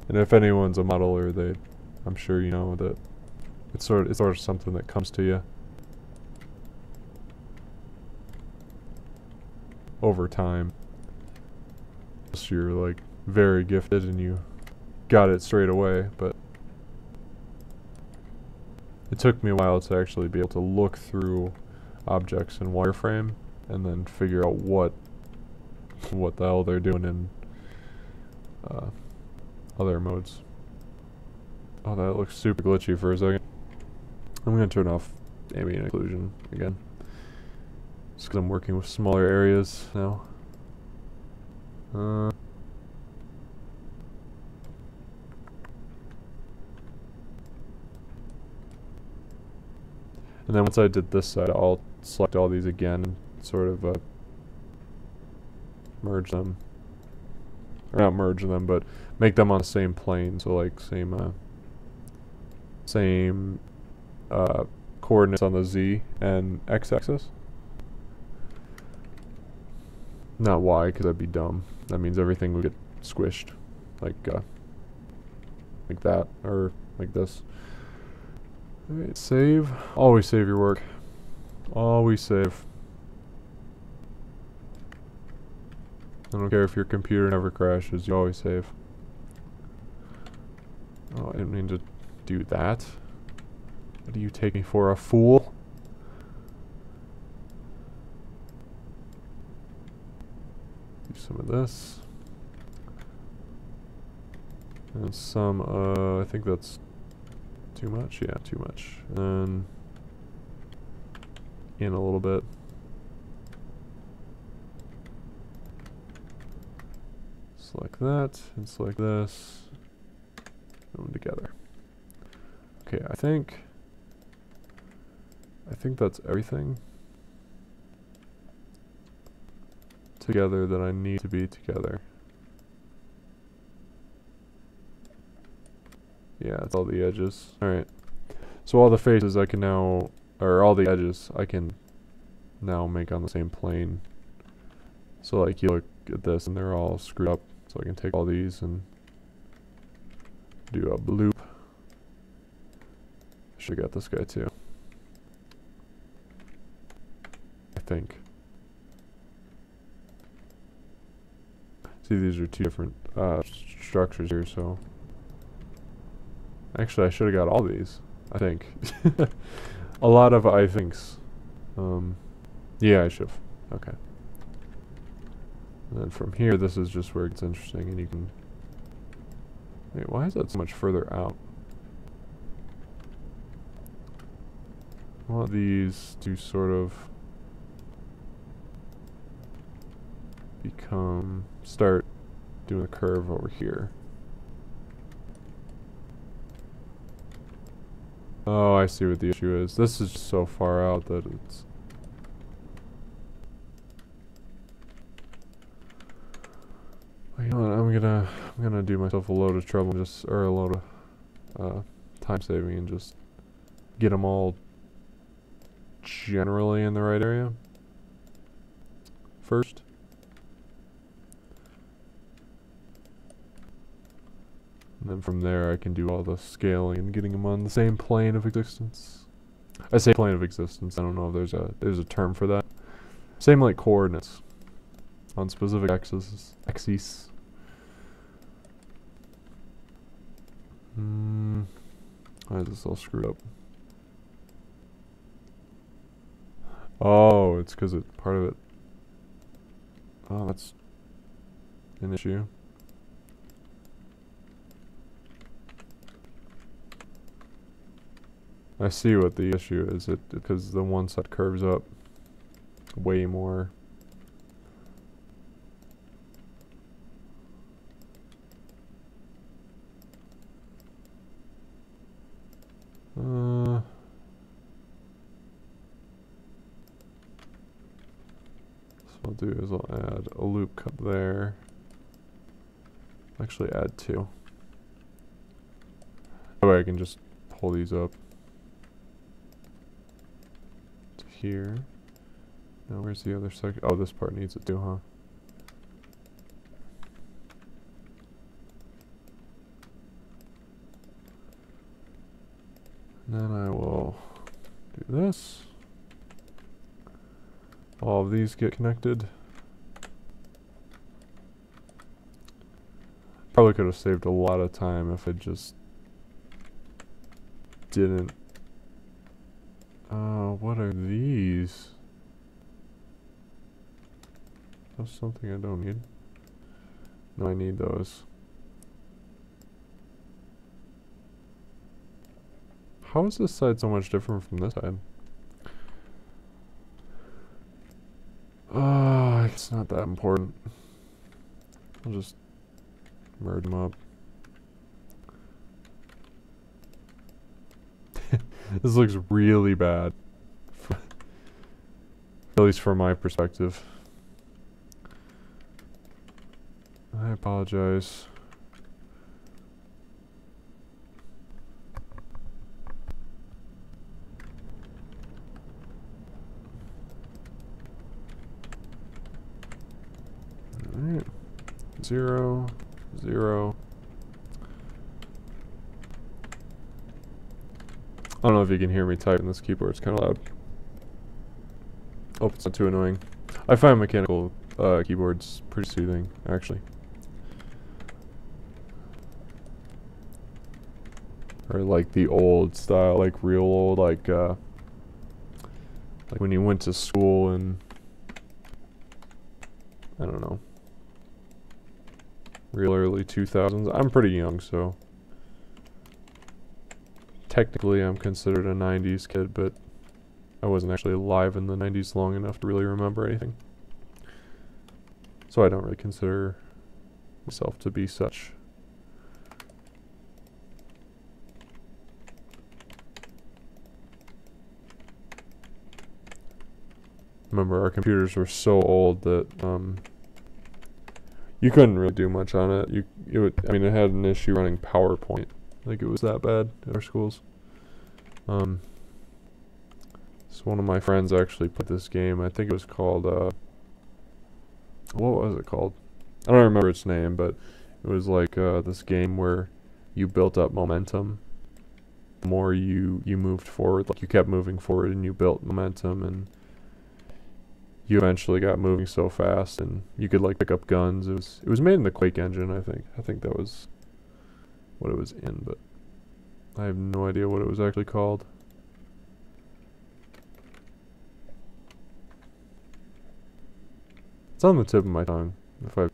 And if anyone's a modeler, I'm sure you know that it's sort of something that comes to you over time. Unless you're like very gifted and you got it straight away, but it took me a while to actually be able to look through objects in wireframe and then figure out what the hell they're doing in other modes. Oh, that looks super glitchy for a second. I'm going to turn off ambient occlusion again. Just because I'm working with smaller areas now. And then once I did this side, I'll select all these again and sort of merge them. Or not merge them, but make them on the same plane. So like same coordinates on the Z and X axis. Not Y, because that'd be dumb. That means everything would get squished. Like that, or like this. Alright, save. Always save your work. Always save. I don't care if your computer never crashes, you always save. Oh, I didn't mean to do that. What do you take me for, a fool? Do some of this. And some, I think that's too much? Yeah, too much. And in a little bit. Select that, and select this. Put them together. Okay, I think that's everything together that I need to be together. Yeah, it's all the edges. Alright. So all the faces I can now, or all the edges I can now make on the same plane. So like you look at this and they're all screwed up. So I can take all these and do a loop. Should have got this guy too. I think. See, these are two different structures here, so... Actually, I should have got all these, I think. A lot of I thinks. Yeah, I should have. Okay. And then from here, this is just where it gets interesting, and you can... Wait, why is that so much further out? I want these to sort of start doing a curve over here. Oh, I see what the issue is. This is just so far out that it's... Well, you know what, I'm gonna do myself a load of trouble, or a load of time saving, and just get them all generally in the right area first. And then from there I can do all the scaling and getting them on the same plane of existence. I say plane of existence, I don't know if there's a term for that. Same like coordinates on specific axes. Why is this all screwed up? Oh, it's because part of it. Oh, that's an issue. I see what the issue is. Because the one side curves up way more. So what I'll do is I'll add a loop cut there. Actually add two. That way I can just pull these up to here. Now where's the other section? Oh, this part needs it too, huh? And then I will do this. All of these get connected. Probably could have saved a lot of time if I just didn't. What are these? That's something I don't need. No, I need those. How is this side so much different from this side? It's not that important. I'll just merge them up. This looks really bad. At least from my perspective. I apologize. Alright. 0, 0. I don't know if you can hear me type in this keyboard, it's kind of loud. Hope it's not too annoying. I find mechanical keyboards pretty soothing, actually. Or like the old style, like real old, like when you went to school and I don't know, real early 2000s. I'm pretty young, so technically I'm considered a 90s kid, but I wasn't actually alive in the 90s long enough to really remember anything. So I don't really consider myself to be such. Remember, our computers were so old that you couldn't really do much on it. I mean, it had an issue running PowerPoint. Like, it was that bad at our schools. So one of my friends actually put this game. I think it was called what was it called? I don't remember its name, but it was like this game where you built up momentum the more you moved forward, like you kept moving forward and you built momentum, and you eventually got moving so fast and you could like pick up guns. It was made in the Quake engine, I think. I think that was what it was in, but I have no idea what it was actually called. It's on the tip of my tongue. If I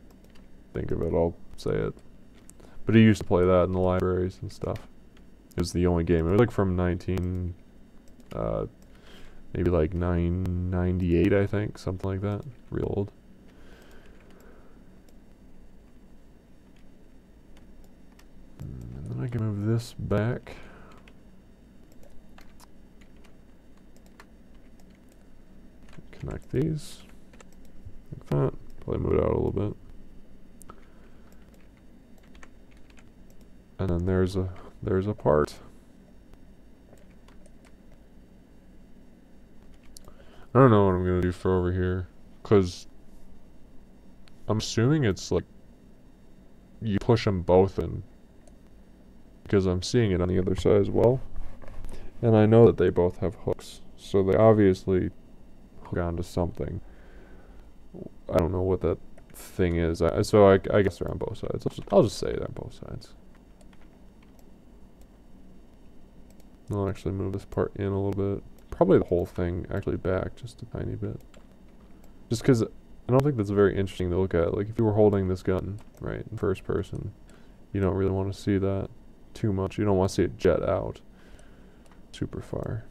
think of it, I'll say it. But he used to play that in the libraries and stuff. It was the only game. It was like from maybe like 998, I think, something like that. Real old. And then I can move this back. Connect these. Like that. Probably move it out a little bit. And then there's a part. I don't know what I'm gonna do for over here, cause I'm assuming it's like you push them both in, because I'm seeing it on the other side as well, and I know that they both have hooks, so they obviously hook onto something. I don't know what that thing is, so I guess they're on both sides. I'll just say they're on both sides. I'll actually move this part in a little bit. Probably the whole thing actually back just a tiny bit. Just because I don't think that's very interesting to look at. Like if you were holding this gun, right, in first person, you don't really want to see that too much. You don't want to see it jet out super far.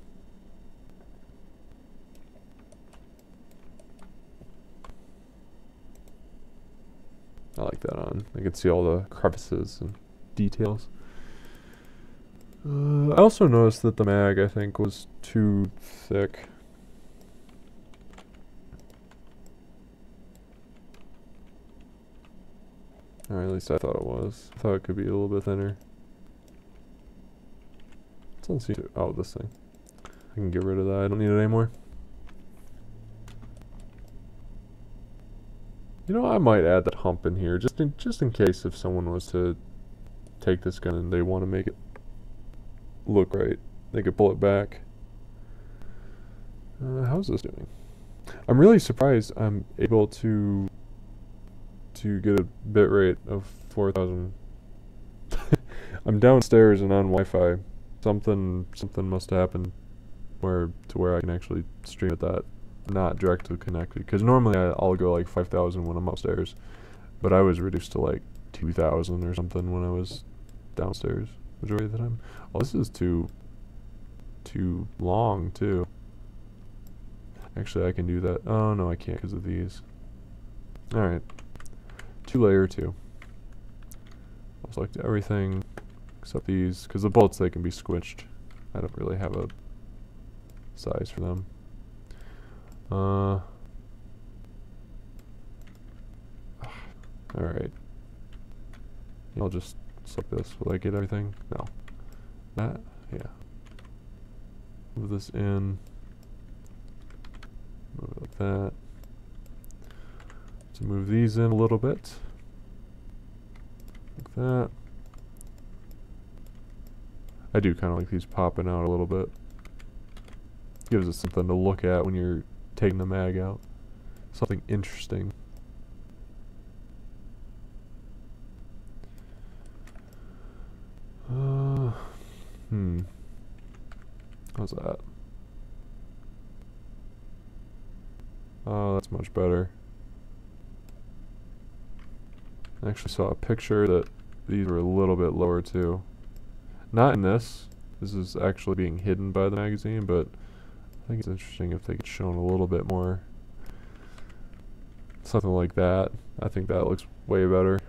I like that on. I can see all the crevices and details. I also noticed that the mag, I think, was too thick. Or at least I thought it was. I thought it could be a little bit thinner. It doesn't seem to. Oh, this thing. I can get rid of that. I don't need it anymore. You know, I might add that hump in here, just in case if someone was to take this gun and they want to make it look right, they could pull it back. How's this doing? I'm really surprised I'm able to get a bit rate of 4,000. I'm downstairs and on Wi-Fi. Something must have happened where I can actually stream at that, not directly connected. Because normally I'll go like 5,000 when I'm upstairs, but I was reduced to like 2,000 or something when I was downstairs majority of the time. Oh, this is too long too. Actually, I can do that. Oh no, I can't because of these. All right, 2-layer 2. I'll select everything except these, because the bolts, they can be squished. I don't really have a size for them. All right. I'll just select this. Will I get everything? No. That? Yeah. Move this in. Move it like that. To move these in a little bit. Like that. I do kind of like these popping out a little bit. Gives us something to look at when you're taking the mag out. Something interesting. How's that? Oh, that's much better. I actually saw a picture that these were a little bit lower too. Not in this. This is actually being hidden by the magazine, but I think it's interesting if they get shown a little bit more. Something like that. I think that looks way better.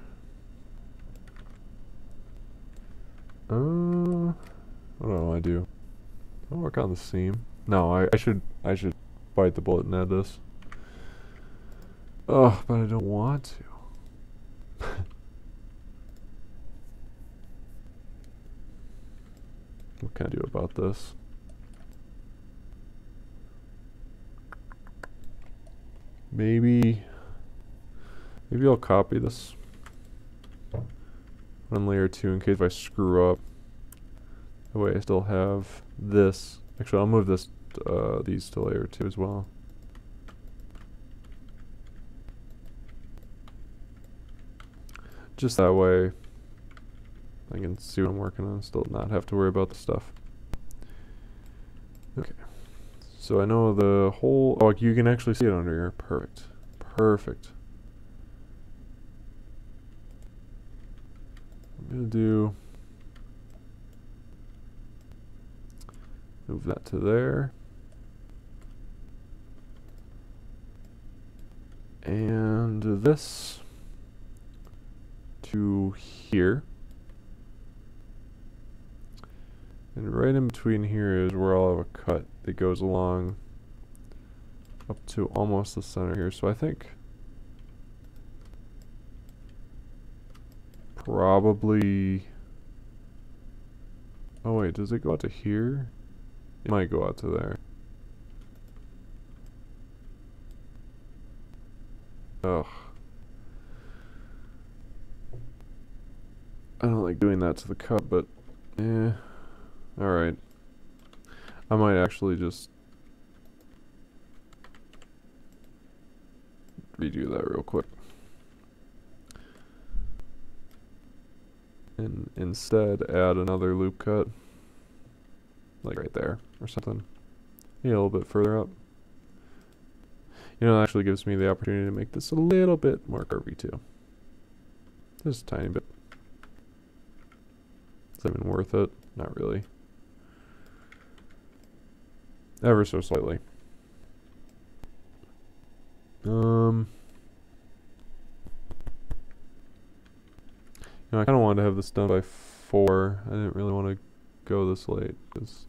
What do I do? I'll work on the seam. No, I should bite the bullet and add this. Oh, but I don't want to. What can I do about this? Maybe I'll copy this on layer 2 in case if I screw up. That way I still have this. Actually, I'll move this these to layer 2 as well. Just that way I can see what I'm working on, still not have to worry about the stuff. Okay. So I know the whole, oh, you can actually see it under here. Perfect. Perfect. I'm gonna do, move that to there. And this to here. And right in between here is where I'll have a cut that goes along up to almost the center here. So I think probably, oh wait, does it go out to here? It might go out to there. Ugh. I don't like doing that to the cut, but eh. Alright. I might actually just redo that real quick. And instead add another loop cut. Like right there or something. Yeah, a little bit further up. You know, it actually gives me the opportunity to make this a little bit more curvy too. Just a tiny bit. Is that even worth it? Not really. Ever so slightly. You know, I kind of wanted to have this done by 4. I didn't really want to go this late because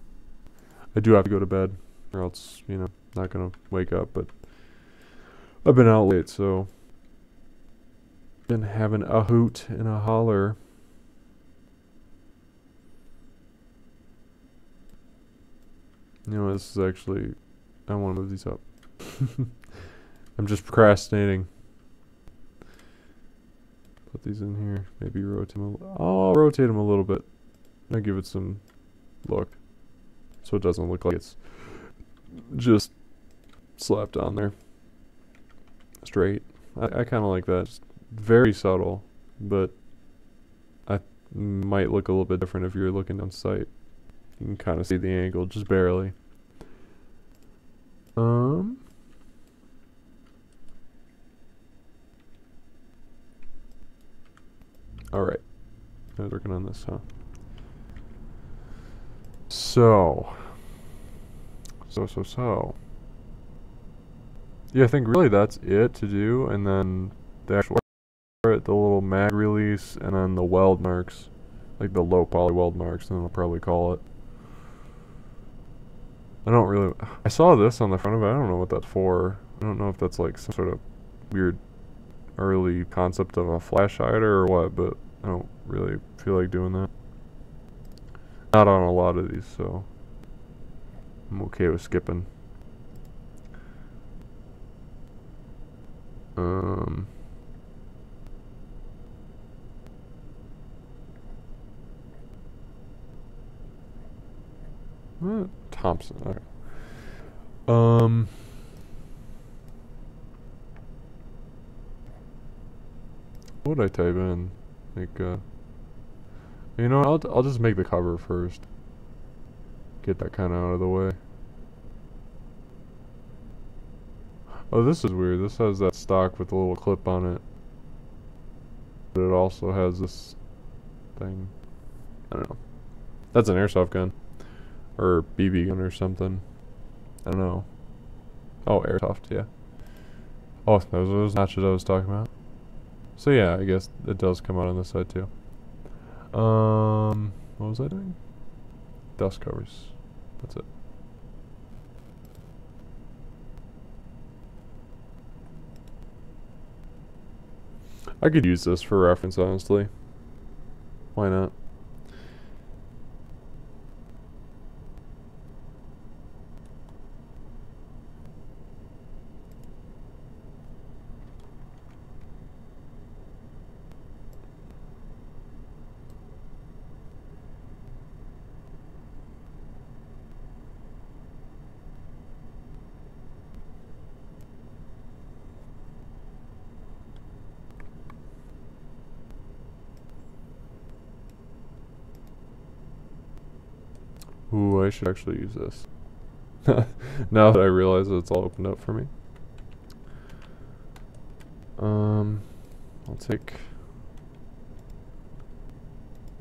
I do have to go to bed, or else, you know, not gonna wake up. But I've been out late, so been having a hoot and a holler. You know, this is actually, I want to move these up. I'm just procrastinating. Put these in here. Maybe rotate them a little. I'll rotate them a little bit. I'll give it some look, so it doesn't look like it's just slapped on there straight. I kind of like that. Just very subtle, but I might look a little bit different if you're looking on sight. You can kind of see the angle, just barely. Alright. I was working on this, huh? So. Yeah, I think really that's it to do, and then the actual, the little mag release, and then the weld marks. Like the low poly weld marks, and then I'll probably call it. I don't really, I saw this on the front of it, I don't know what that's for. I don't know if that's like some sort of weird early concept of a flash hider or what, but I don't really feel like doing that. Not on a lot of these, so I'm okay with skipping. Thompson, okay. What would I type in? Like, you know, I'll just make the cover first. Get that kind of out of the way. Oh, this is weird. This has that stock with a little clip on it. But it also has this thing. I don't know. That's an airsoft gun. Or BB gun or something. I don't know. Oh, airsoft, yeah. Oh, those are those notches I was talking about. So yeah, I guess it does come out on this side too. What was I doing? Dust covers. That's it. I could use this for reference, honestly. Why not? Ooh, I should actually use this. Now that I realize that it's all opened up for me. I'll take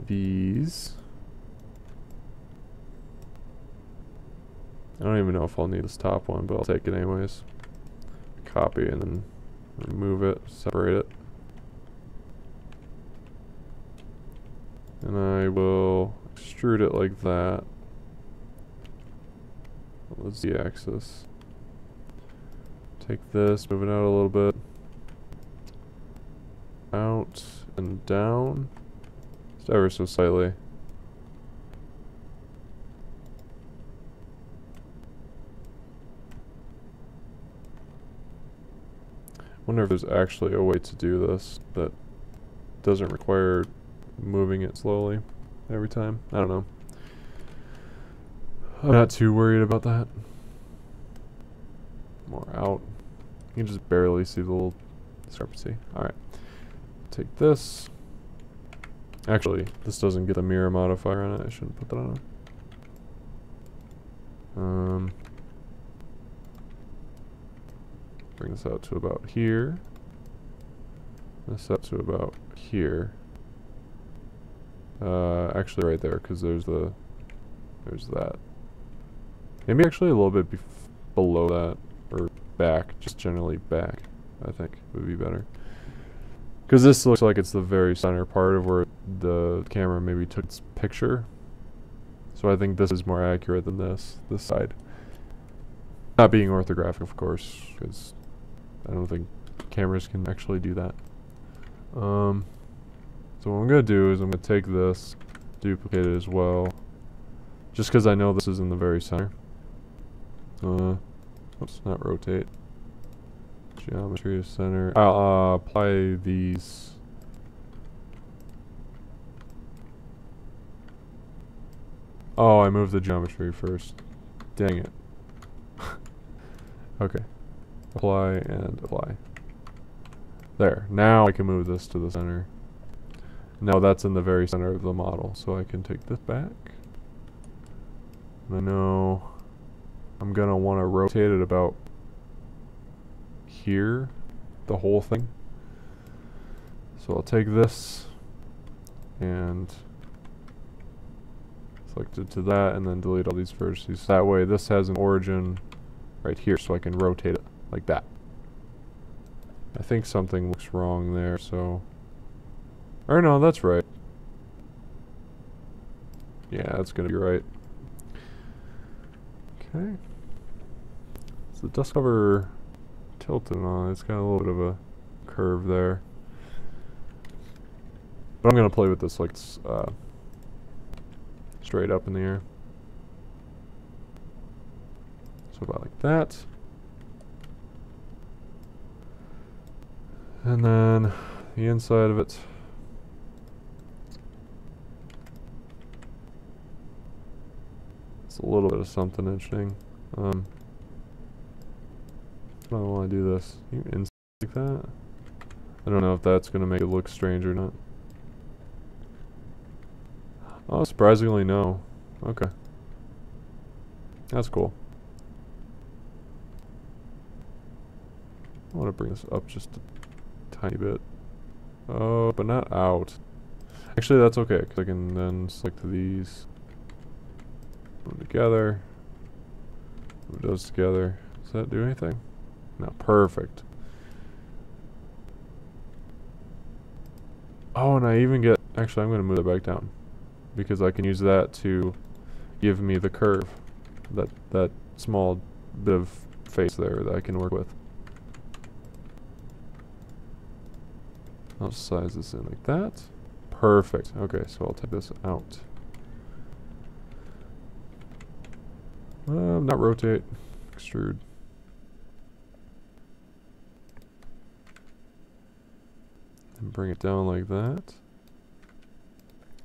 these. I don't even know if I'll need this top one, but I'll take it anyways. Copy and then remove it, separate it. And I will extrude it like that. The Z-axis. Take this, move it out a little bit. Out and down. Just ever so slightly. Wonder if there's actually a way to do this that doesn't require moving it slowly every time. I don't know. I'm not too worried about that. More out. You can just barely see the little discrepancy. Alright. Take this. Actually, this doesn't get a mirror modifier on it. I shouldn't put that on it. Bring this out to about here. This up to about here. Actually right there, because there's that. Maybe actually a little bit below that, or back, just generally back, I think would be better. Because this looks like it's the very center part of where the camera maybe took its picture. So I think this is more accurate than this side. Not being orthographic, of course, because I don't think cameras can actually do that. So what I'm going to do is I'm going to take this, duplicate it as well, just because I know this is in the very center. Oops, not rotate. Geometry to center. I'll apply these. Oh, I moved the geometry first. Dang it. Okay. Apply and apply. There. Now I can move this to the center. Now that's in the very center of the model, so I can take this back. And I know I'm gonna want to rotate it about here, the whole thing. So I'll take this and select it to that and then delete all these vertices. That way this has an origin right here, so I can rotate it like that. I think something looks wrong there, so... Or no, that's right. Yeah, that's gonna be right. Okay. So the dust cover tilted on, it's got a little bit of a curve there. But I'm gonna play with this like it's straight up in the air. So about like that. And then the inside of it. It's a little bit of something interesting. I don't want to do this. You inside like that? I don't know if that's going to make it look strange or not. Oh, surprisingly no. Okay. That's cool. I want to bring this up just a tiny bit. Oh, but not out. Actually, that's okay, because I can then select these. Put them together. Move those together. Does that do anything? No, perfect. Oh, and I even get... Actually, I'm going to move it back down. Because I can use that to give me the curve. That small bit of face there that I can work with. I'll size this in like that. Perfect. Okay, so I'll take this out. Not rotate. Extrude. And bring it down like that.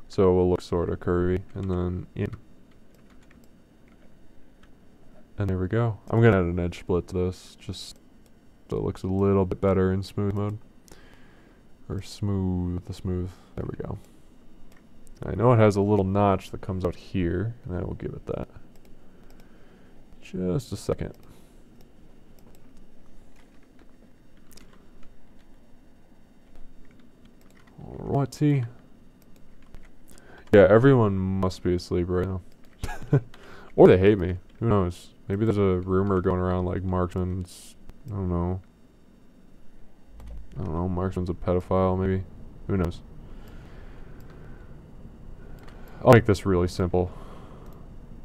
So it will look sort of curvy, and then in. And there we go. I'm going to add an edge split to this, just so it looks a little bit better in smooth mode. Or smooth, the smooth. There we go. I know it has a little notch that comes out here, and I will give it that. Just a second. Alrighty. Yeah, everyone must be asleep right now. Or they hate me. Who knows? Maybe there's a rumor going around like Marksman's, I don't know. Marksman's a pedophile maybe. Who knows? I'll make this really simple.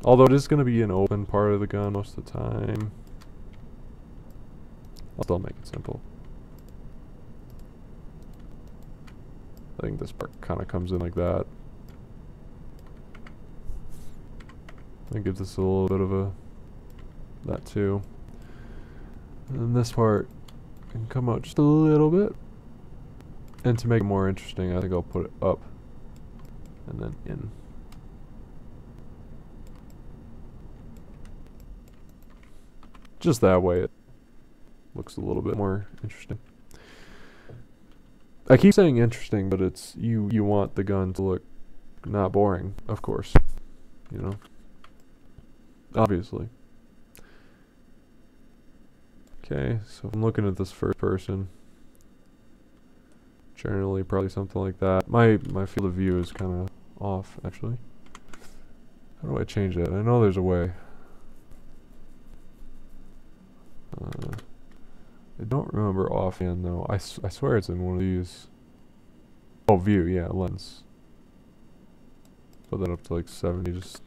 Although it is going to be an open part of the gun most of the time. I'll still make it simple. I think this part kind of comes in like that. I give this a little bit of a that too. And this part can come out just a little bit. And to make it more interesting, I think I'll put it up and then in. Just that way it looks a little bit more interesting. I keep saying interesting, but it's you want the gun to look not boring, of course. You know? Obviously. Okay, so I'm looking at this first person. Generally probably something like that. My field of view is kind of off, actually. How do I change that? I know there's a way. I don't remember offhand though. I swear it's in one of these. Oh, view, yeah, lens. Put that up to like 70, just.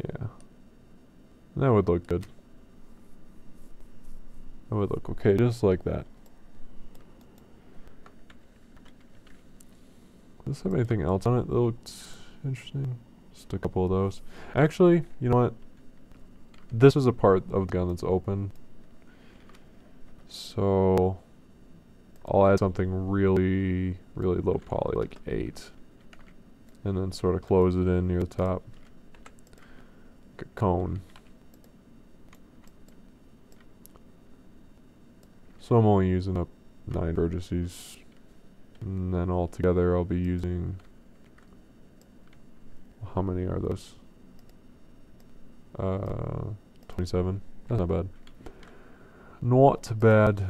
Yeah. That would look good. That would look okay, just like that. Does this have anything else on it that looked interesting? Just a couple of those. Actually, you know what? This is a part of the gun that's open. So I'll add something really, really low poly, like 8. And then sort of close it in near the top. Like a cone. So I'm only using up 9 vertices. And then altogether I'll be using, how many are those? 27. That's not bad. Not bad.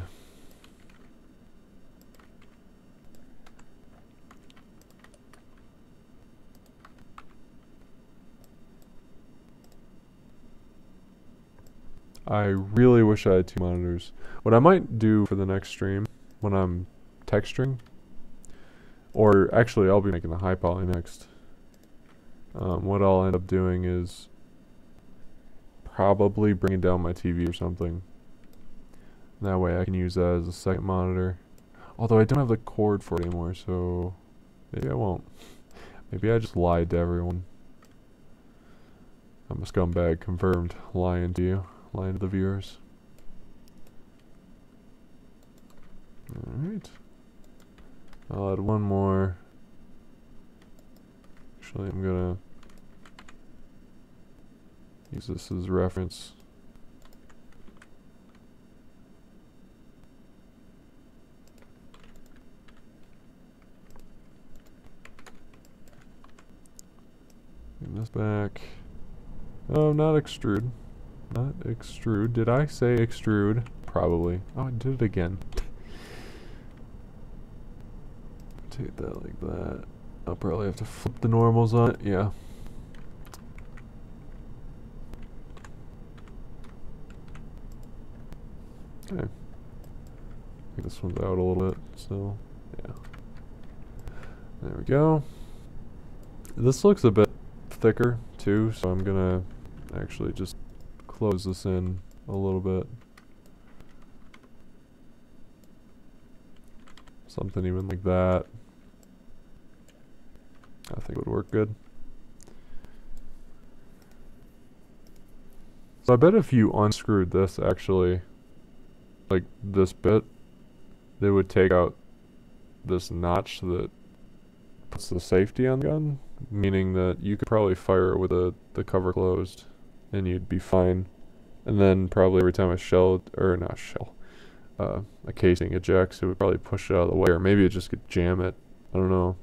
I really wish I had 2 monitors. What I might do for the next stream, when I'm texturing, or actually I'll be making the high poly next. What I'll end up doing is probably bringing down my TV or something. That way I can use that as a second monitor. Although I don't have the cord for it anymore, so maybe I won't. Maybe I just lied to everyone. I'm a scumbag, confirmed. Lying to you. Lying to the viewers. Alright. I'll add one more. Actually, I'm gonna use this as reference. Bring this back. Oh, not extrude. Not extrude. Did I say extrude? Probably. Oh, I did it again. Take that like that. I'll probably have to flip the normals on it. Yeah. Okay. I think this one's out a little bit, so yeah. There we go. This looks a bit thicker too, so I'm gonna actually just close this in a little bit. Something even like that. I think it would work good. So I bet if you unscrewed this actually, like this bit, they would take out this notch that puts the safety on the gun, meaning that you could probably fire it with the cover closed and you'd be fine. And then probably every time a casing ejects, it would probably push it out of the way, or maybe it just could jam it I don't know.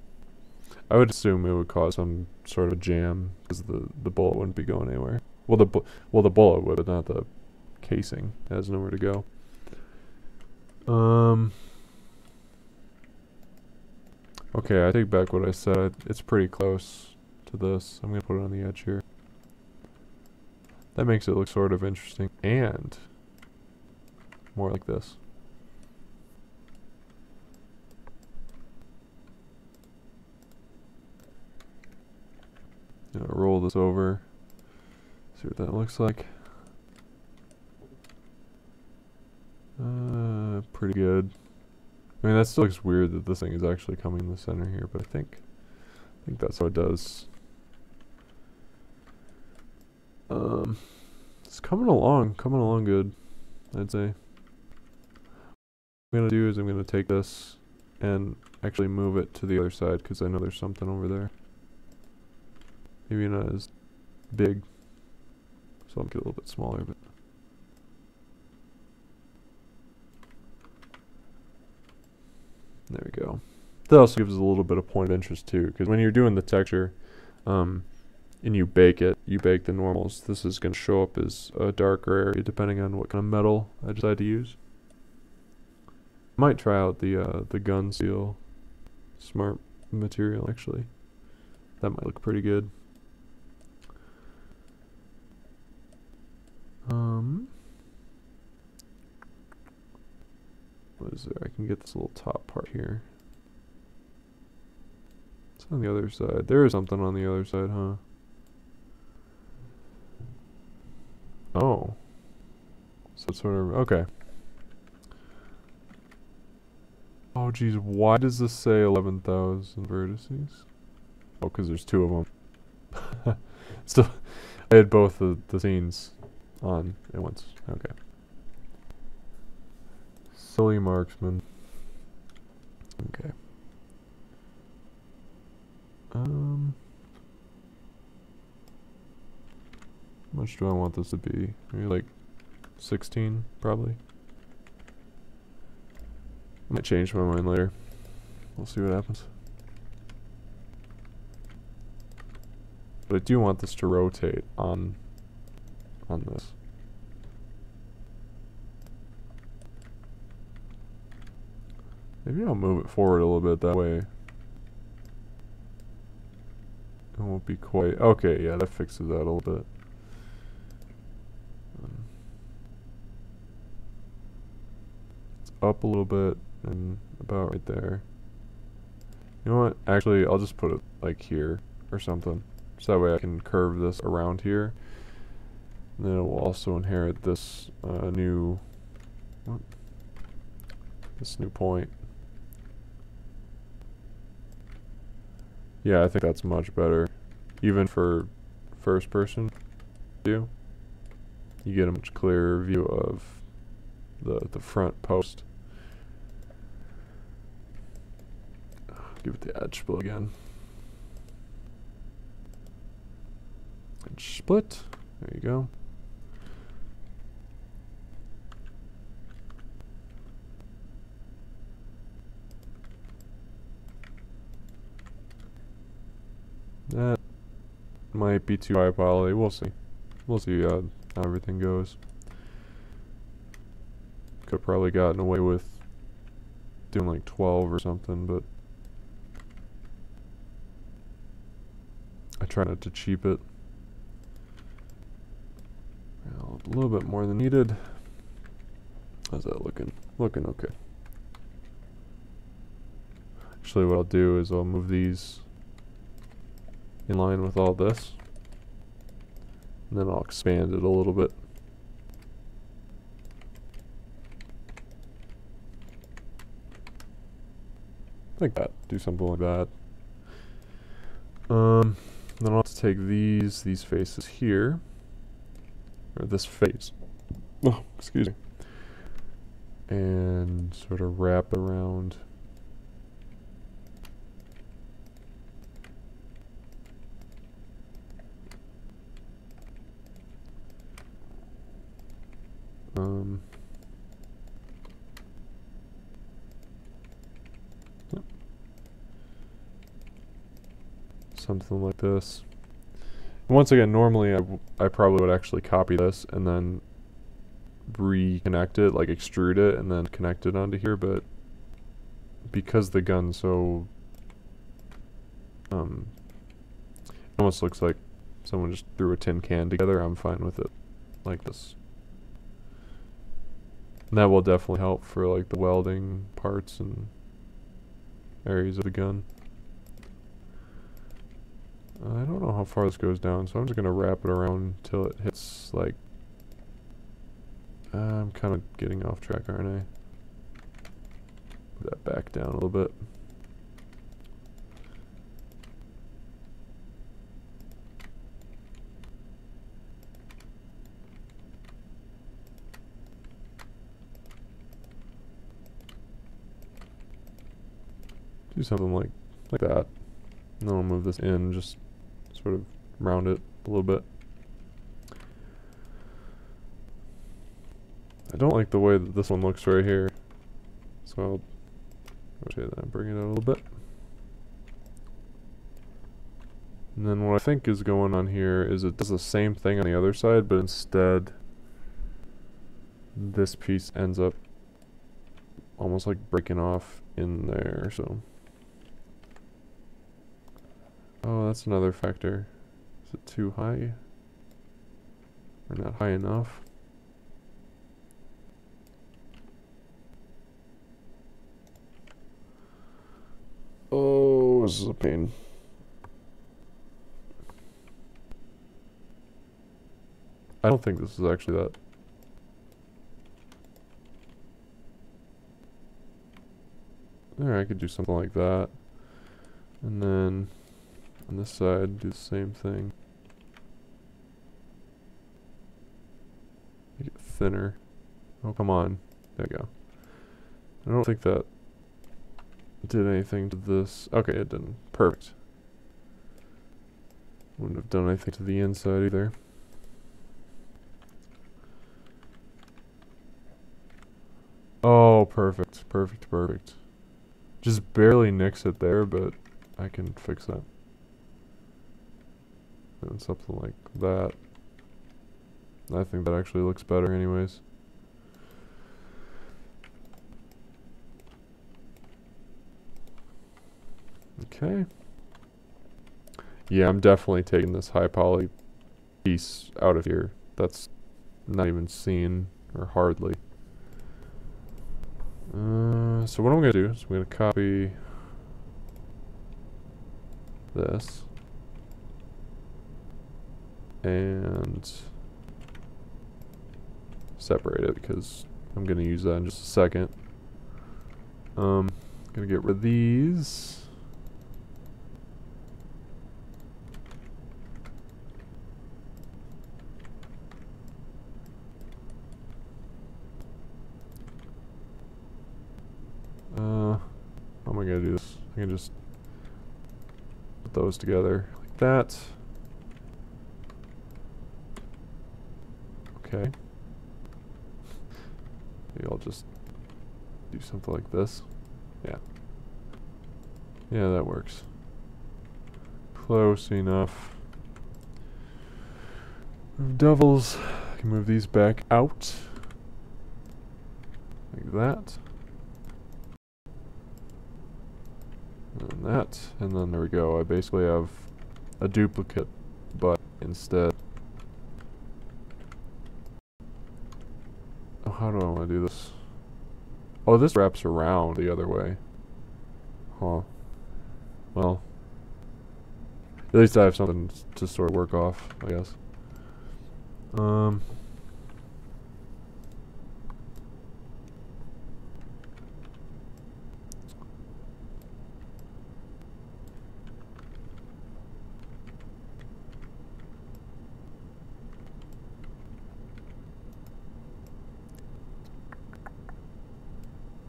I would assume it would cause some sort of jam because the bullet wouldn't be going anywhere. Well, the bullet would, but not the casing. It has nowhere to go. Okay, I take back what I said. It's pretty close to this. I'm gonna put it on the edge here. That makes it look sort of interesting and more like this. Roll this over. See what that looks like. Pretty good. I mean, that still looks weird that this thing is actually coming in the center here, but I think that's how it does. It's coming along good, I'd say. What I'm gonna do is I'm gonna take this and actually move it to the other side because I know there's something over there. Maybe not as big, so I'll make it a little bit smaller, but there we go. That also gives us a little bit of point of interest too, because when you're doing the texture, and you bake the normals, this is going to show up as a darker area depending on what kind of metal I decide to use. Might try out the gun seal smart material actually. That might look pretty good. What is there? I can get this little top part here. It's on the other side. There is something on the other side, huh? Oh. So it's sort of, okay. Oh geez, why does this say 11,000 vertices? Oh, because there's two of them. So, I had both the scenes on at once. Okay. Silly marksman. Okay. How much do I want this to be? Maybe like 16, probably. I might change my mind later. We'll see what happens. But I do want this to rotate on this. Maybe I'll move it forward a little bit that way. It won't be quite... Okay, yeah, that fixes that a little bit. It's up a little bit and about right there. You know what? Actually, I'll just put it like here or something. So that way I can curve this around here. And then it will also inherit this new point. Yeah, I think that's much better. Even for first person view, you get a much clearer view of the front post. Give it the edge split again. Edge split. There you go. That might be too high poly. We'll see. We'll see how everything goes. Could probably gotten away with doing like 12 or something, but I try not to cheap it. Well, a little bit more than needed. How's that looking? Looking okay. Actually, what I'll do is I'll move these in line with all this, and then I'll expand it a little bit. Like that. Do something like that. Then I'll have to take these faces here, or this face. Oh, excuse me. And sort of wrap around. something like this. And once again, normally I probably would actually copy this and then reconnect it, like extrude it and then connect it onto here, but because the gun's so it almost looks like someone just threw a tin can together, I'm fine with it like this. And that will definitely help for like the welding parts and areas of the gun. I don't know how far this goes down, so I'm just going to wrap it around until it hits like... I'm kind of getting off track, aren't I? Move that back down a little bit. Do something like that. And then I'll move this in, just sort of round it a little bit. I don't like the way that this one looks right here, so I'll rotate that and bring it out a little bit. And then what I think is going on here is it does the same thing on the other side, but instead this piece ends up almost like breaking off in there, so... Oh, that's another factor. Is it too high? Or not high enough? Oh, this is a pain. I don't think this is actually that. There, I could do something like that. And then on this side, do the same thing. Make it thinner. Oh, come on. There we go. I don't think that did anything to this. Okay, it didn't. Perfect. Wouldn't have done anything to the inside either. Oh, perfect. Perfect, perfect. Just barely nicks it there, but I can fix that. And something like that. I think that actually looks better anyways. Okay. Yeah, I'm definitely taking this high poly piece out of here. That's not even seen, or hardly. So what I'm going to do is I'm going to copy this and separate it because I'm going to use that in just a second. Going to get rid of these. How am I going to do this? I can just put those together like that. Okay. Maybe I'll just do something like this. Yeah. Yeah, that works. Close enough. Move doubles. I can move these back out. Like that. And that. And then there we go. I basically have a duplicate, but instead... Oh, how do I want to do this? Oh, this wraps around the other way. Huh. Well, at least I have something to sort of work off, I guess.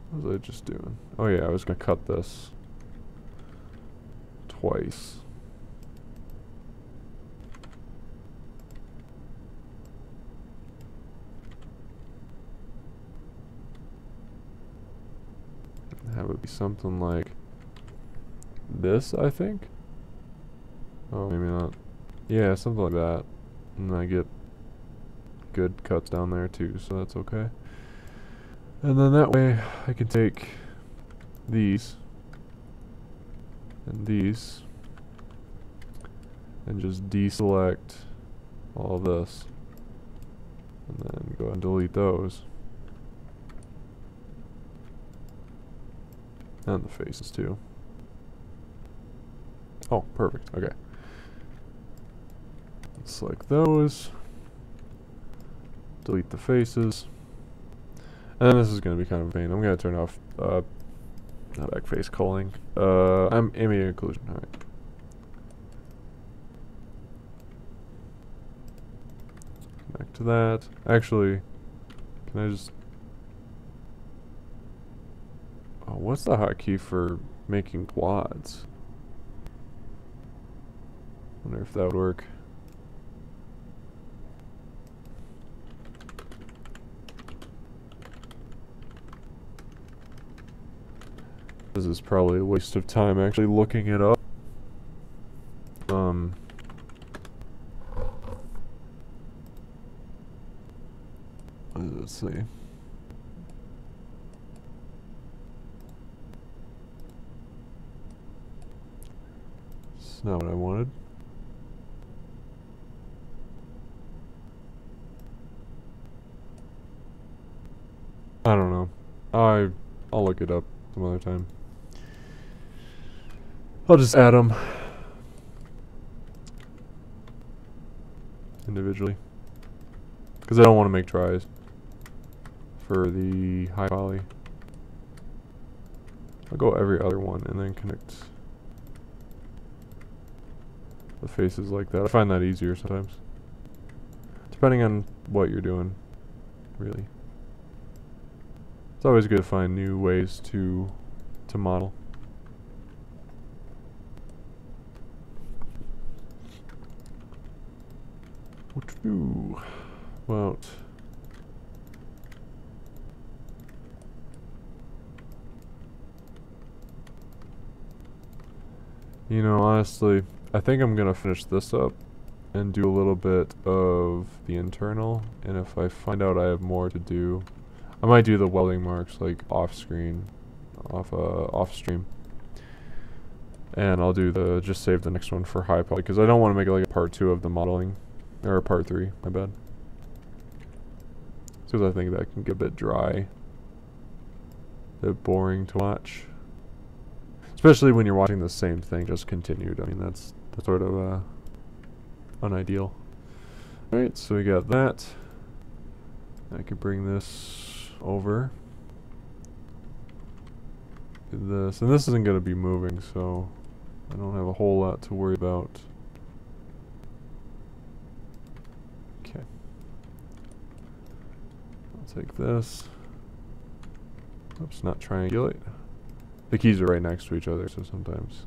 What was I just doing? Oh yeah, I was gonna cut this twice. That would be something like this, I think. Oh, maybe not. Yeah, something like that. And I get good cuts down there too, so that's okay. And then that way I can take these and these and just deselect all of this. And then go ahead and delete those. And the faces too. Oh, perfect. Okay. Select those. Delete the faces. And then this is going to be kind of a pain. I'm going to turn off back face culling. I'm ambient occlusion. Alright. Back to that. Actually, can I just... Oh, what's the hotkey for making quads? Wonder if that would work. This is probably a waste of time actually looking it up. Let's see. It's not what I wanted. I don't know. I'll look it up some other time. I'll just add them individually because I don't want to make tries for the high poly. I'll go every other one and then connect the faces like that. I find that easier sometimes, depending on what you're doing, really. It's always good to find new ways to model. What to do about you know, honestly, I think I'm gonna finish this up and do a little bit of the internal, and if I find out I have more to do, I might do the welding marks like off screen, off stream. And I'll do just save the next one for high poly because I don't want to make it like a part 2 of the modeling. Or part 3, my bad. Because I think that can get a bit dry. A bit boring to watch. Especially when you're watching the same thing just continued. I mean, that's sort of unideal. Alright, so we got that. I could bring this over. Do this. And this isn't going to be moving, so I don't have a whole lot to worry about. Okay. I'll take this. Oops, not triangulate. The keys are right next to each other, so sometimes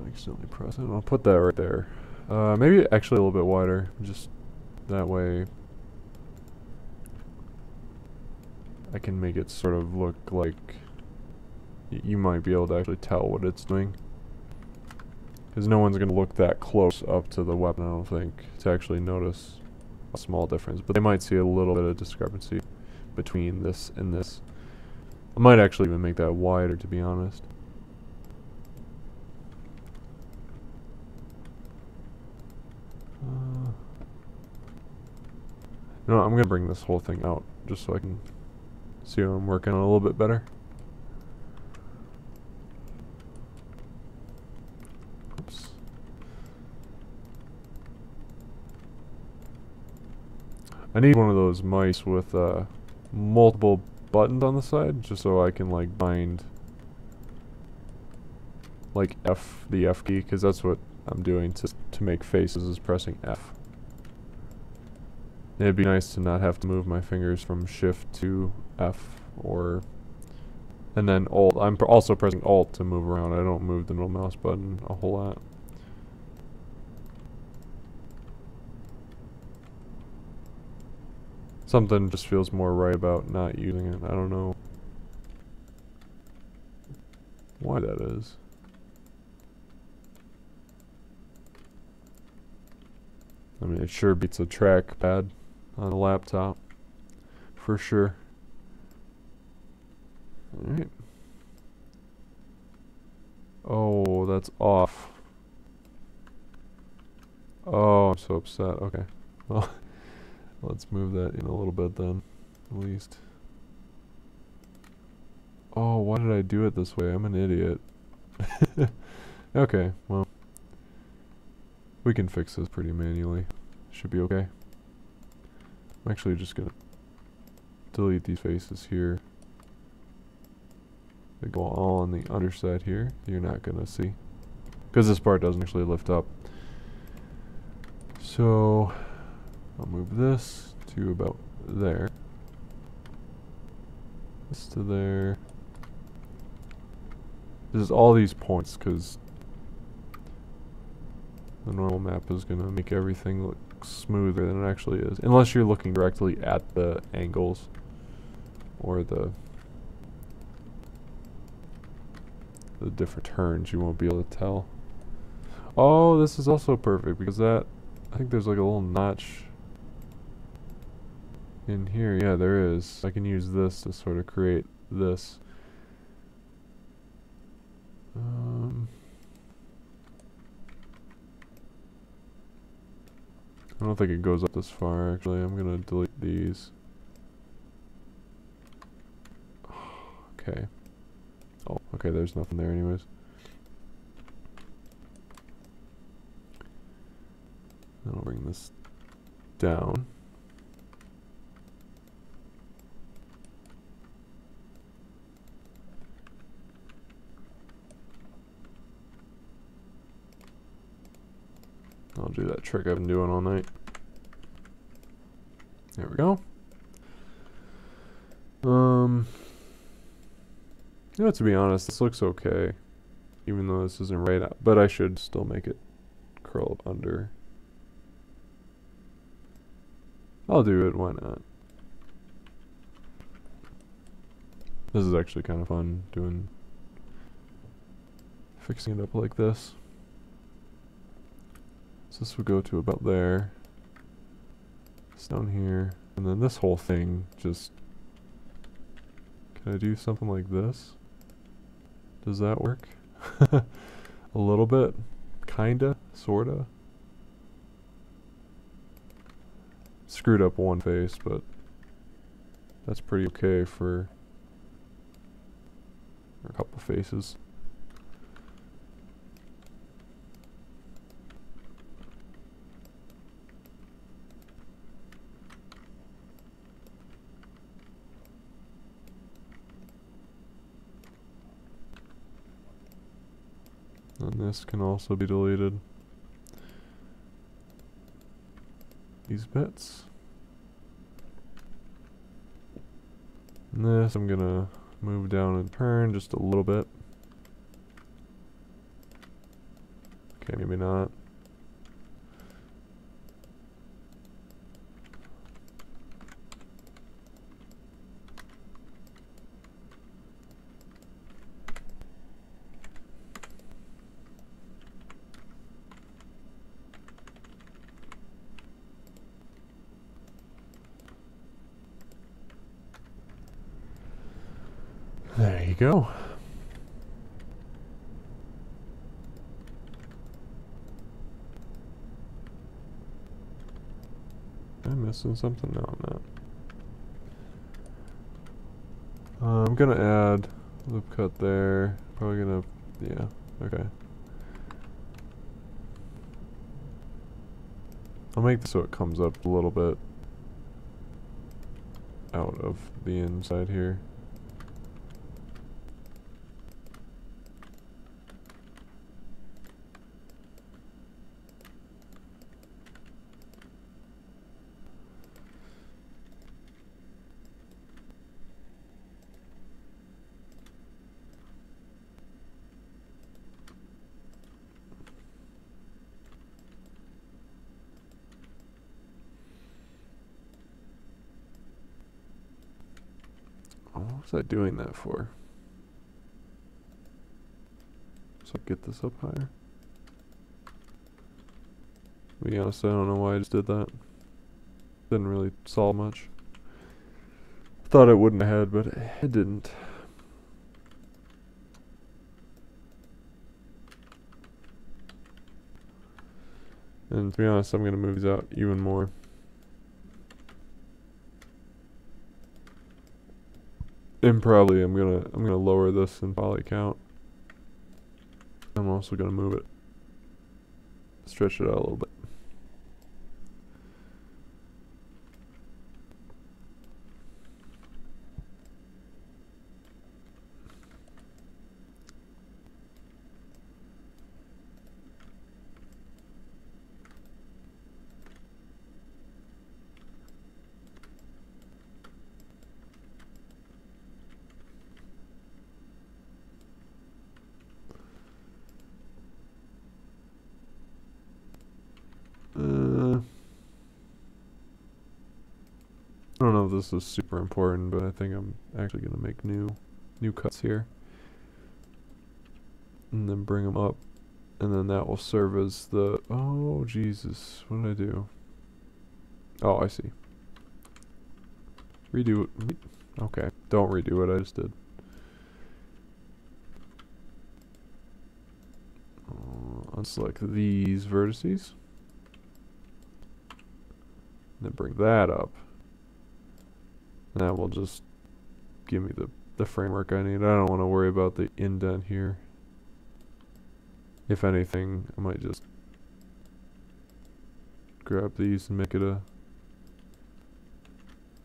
I accidentally press it. I'll put that right there. Maybe actually a little bit wider, just that way I can make it sort of look like you might be able to actually tell what it's doing. Because no one's going to look that close up to the weapon, I don't think, to actually notice a small difference. But they might see a little bit of discrepancy between this and this. I might actually even make that wider, to be honest. You know, I'm going to bring this whole thing out just so I can see what I'm working on a little bit better. Oops. I need one of those mice with multiple buttons on the side, just so I can like bind like the F key, because that's what I'm doing to make faces, is pressing F. It'd be nice to not have to move my fingers from shift to F, and then alt. I'm also pressing alt to move around. I don't move the middle mouse button a whole lot. Something just feels more right about not using it. I don't know why that is. I mean, it sure beats a trackpad on a laptop, for sure. Alright. Oh, that's off. Oh, I'm so upset. Okay. Well, let's move that in a little bit then, at least. Oh, why did I do it this way? I'm an idiot. Okay, well. We can fix this pretty manually. Should be okay. I'm actually just gonna delete these faces here. They go all on the underside here. You're not gonna see. Because this part doesn't actually lift up. So, I'll move this to about there. This to there. This is all these points, because the normal map is going to make everything look smoother than it actually is. Unless you're looking directly at the angles or the different turns, you won't be able to tell. Oh, this is also perfect because that, I think there's like a little notch in here. Yeah, there is. I can use this to sort of create this. I don't think it goes up this far, actually. I'm gonna delete these. Okay. Oh, okay, there's nothing there anyways. Then I'll bring this down. I'll do that trick I've been doing all night. There we go. You know, to be honest, this looks okay, even though this isn't right out, but I should still make it curl up under. I'll do it, why not? This is actually kind of fun doing, fixing it up like this. So this would go to about there. It's down here. And then this whole thing just... Can I do something like this? Does that work? A little bit? Kinda? Sorta? Screwed up one face, but that's pretty okay for a couple faces. And this can also be deleted. These bits. And this I'm gonna move down and turn just a little bit. Okay, maybe not. There you go. Am I missing something? No, I'm not. I'm gonna add loop cut there. Probably gonna, yeah, okay. I'll make this so it comes up a little bit out of the inside here. What was I doing that for? So I get this up higher? To be honest, I don't know why I just did that. Didn't really solve much. Thought it wouldn't have, but it didn't. And to be honest, I'm gonna move these out even more. And probably I'm gonna lower this in poly count. I'm also gonna move it, stretch it out a little bit. I don't know if this is super important, but I think I'm actually going to make new cuts here. And then bring them up. And then that will serve as the... Oh, Jesus. What did I do? Oh, I see. Redo it. Okay. Don't redo it. I just did. Unselect these vertices. And then bring that up. That will just give me the framework I need. I don't want to worry about the indent here. If anything, I might just grab these and make it a...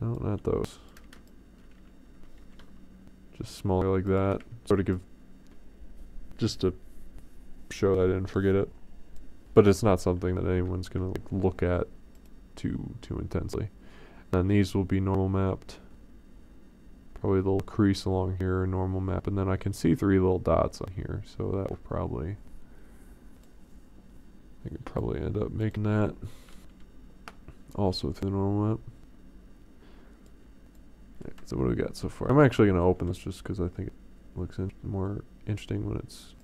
No, not those. Just smaller like that. Sort of give... Just to show that I didn't forget it. But it's not something that anyone's going to look at too intensely. And these will be normal mapped. Probably a little crease along here, normal map, and then I can see 3 little dots on here, so that will probably... I could probably end up making that also through the normal map. Yeah, so what do we got so far? I'm actually going to open this just because I think it looks more interesting when it's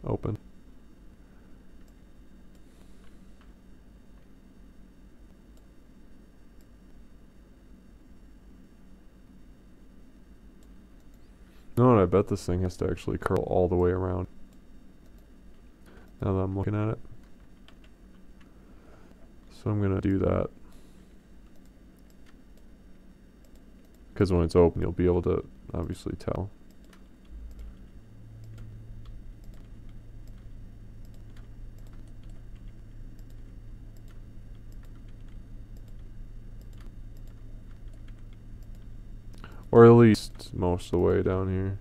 open. No, I bet this thing has to actually curl all the way around. Now that I'm looking at it. So I'm going to do that. Because when it's open, you'll be able to obviously tell. Or at least most of the way down here.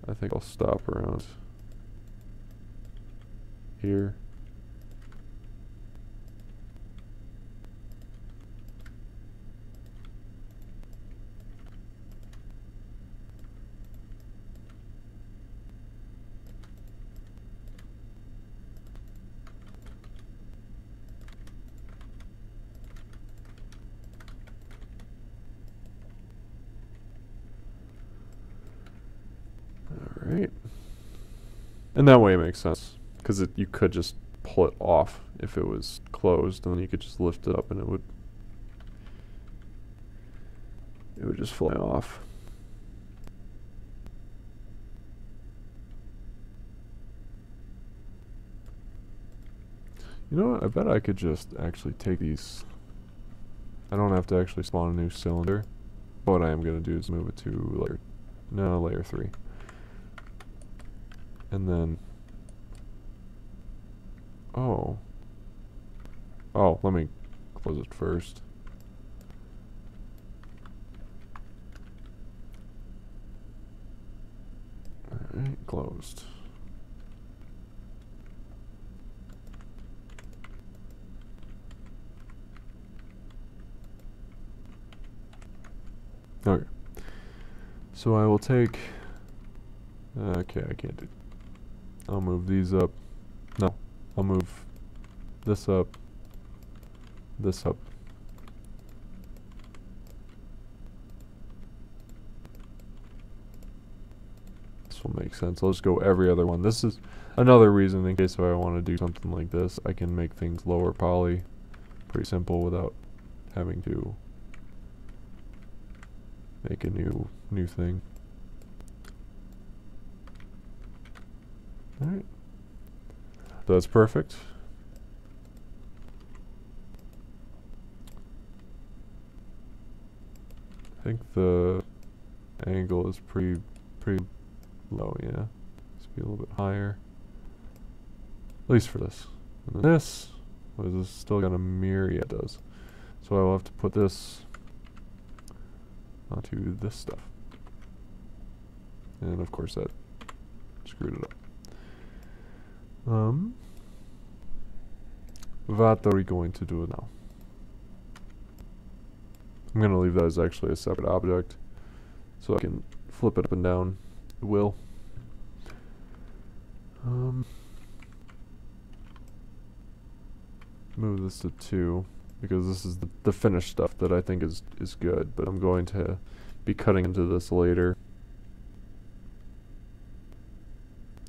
I think I'll stop around here. Alright. And that way it makes sense. Because you could just pull it off if it was closed, and then you could just lift it up and it would just fly off. You know what? I bet I could just actually take these. I don't have to actually spawn a new cylinder. What I am going to do is move it to layer 3. And then... Oh, let me close it first. Alright, closed. Okay. So I will take... Okay, I can't do... I'll move these up. No, I'll move this up. This up. This will make sense. I'll just go every other one. This is... another reason in case if I want to do something like this, I can make things lower poly. Pretty simple without having to make a new thing. Alright. So that's perfect. I think the angle is pretty low, yeah. Let's be a little bit higher. At least for this. And then this, is this still got a mirror? Yeah, it does. So I will have to put this onto this stuff. And of course that screwed it up. What are we going to do now? I'm going to leave that as actually a separate object so I can flip it up and down at will. Move this to 2 because this is the finished stuff that I think is good, but I'm going to be cutting into this later.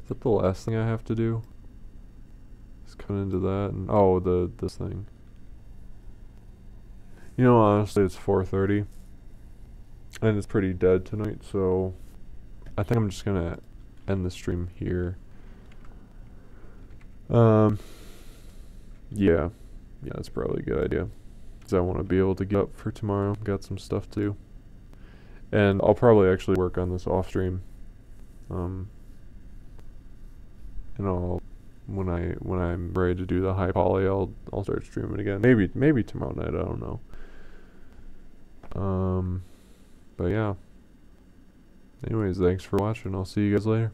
Is that the last thing I have to do? Just cut into that and oh, this thing. You know, honestly, it's 4:30 and it's pretty dead tonight, so I think I'm just gonna end the stream here. Yeah, that's probably a good idea because I want to be able to get up for tomorrow. Got some stuff to do, and I'll probably actually work on this off stream. And I'll when I'm ready to do the high poly, I'll start streaming again. Maybe tomorrow night. I don't know. But yeah. Anyways, thanks for watching. I'll see you guys later.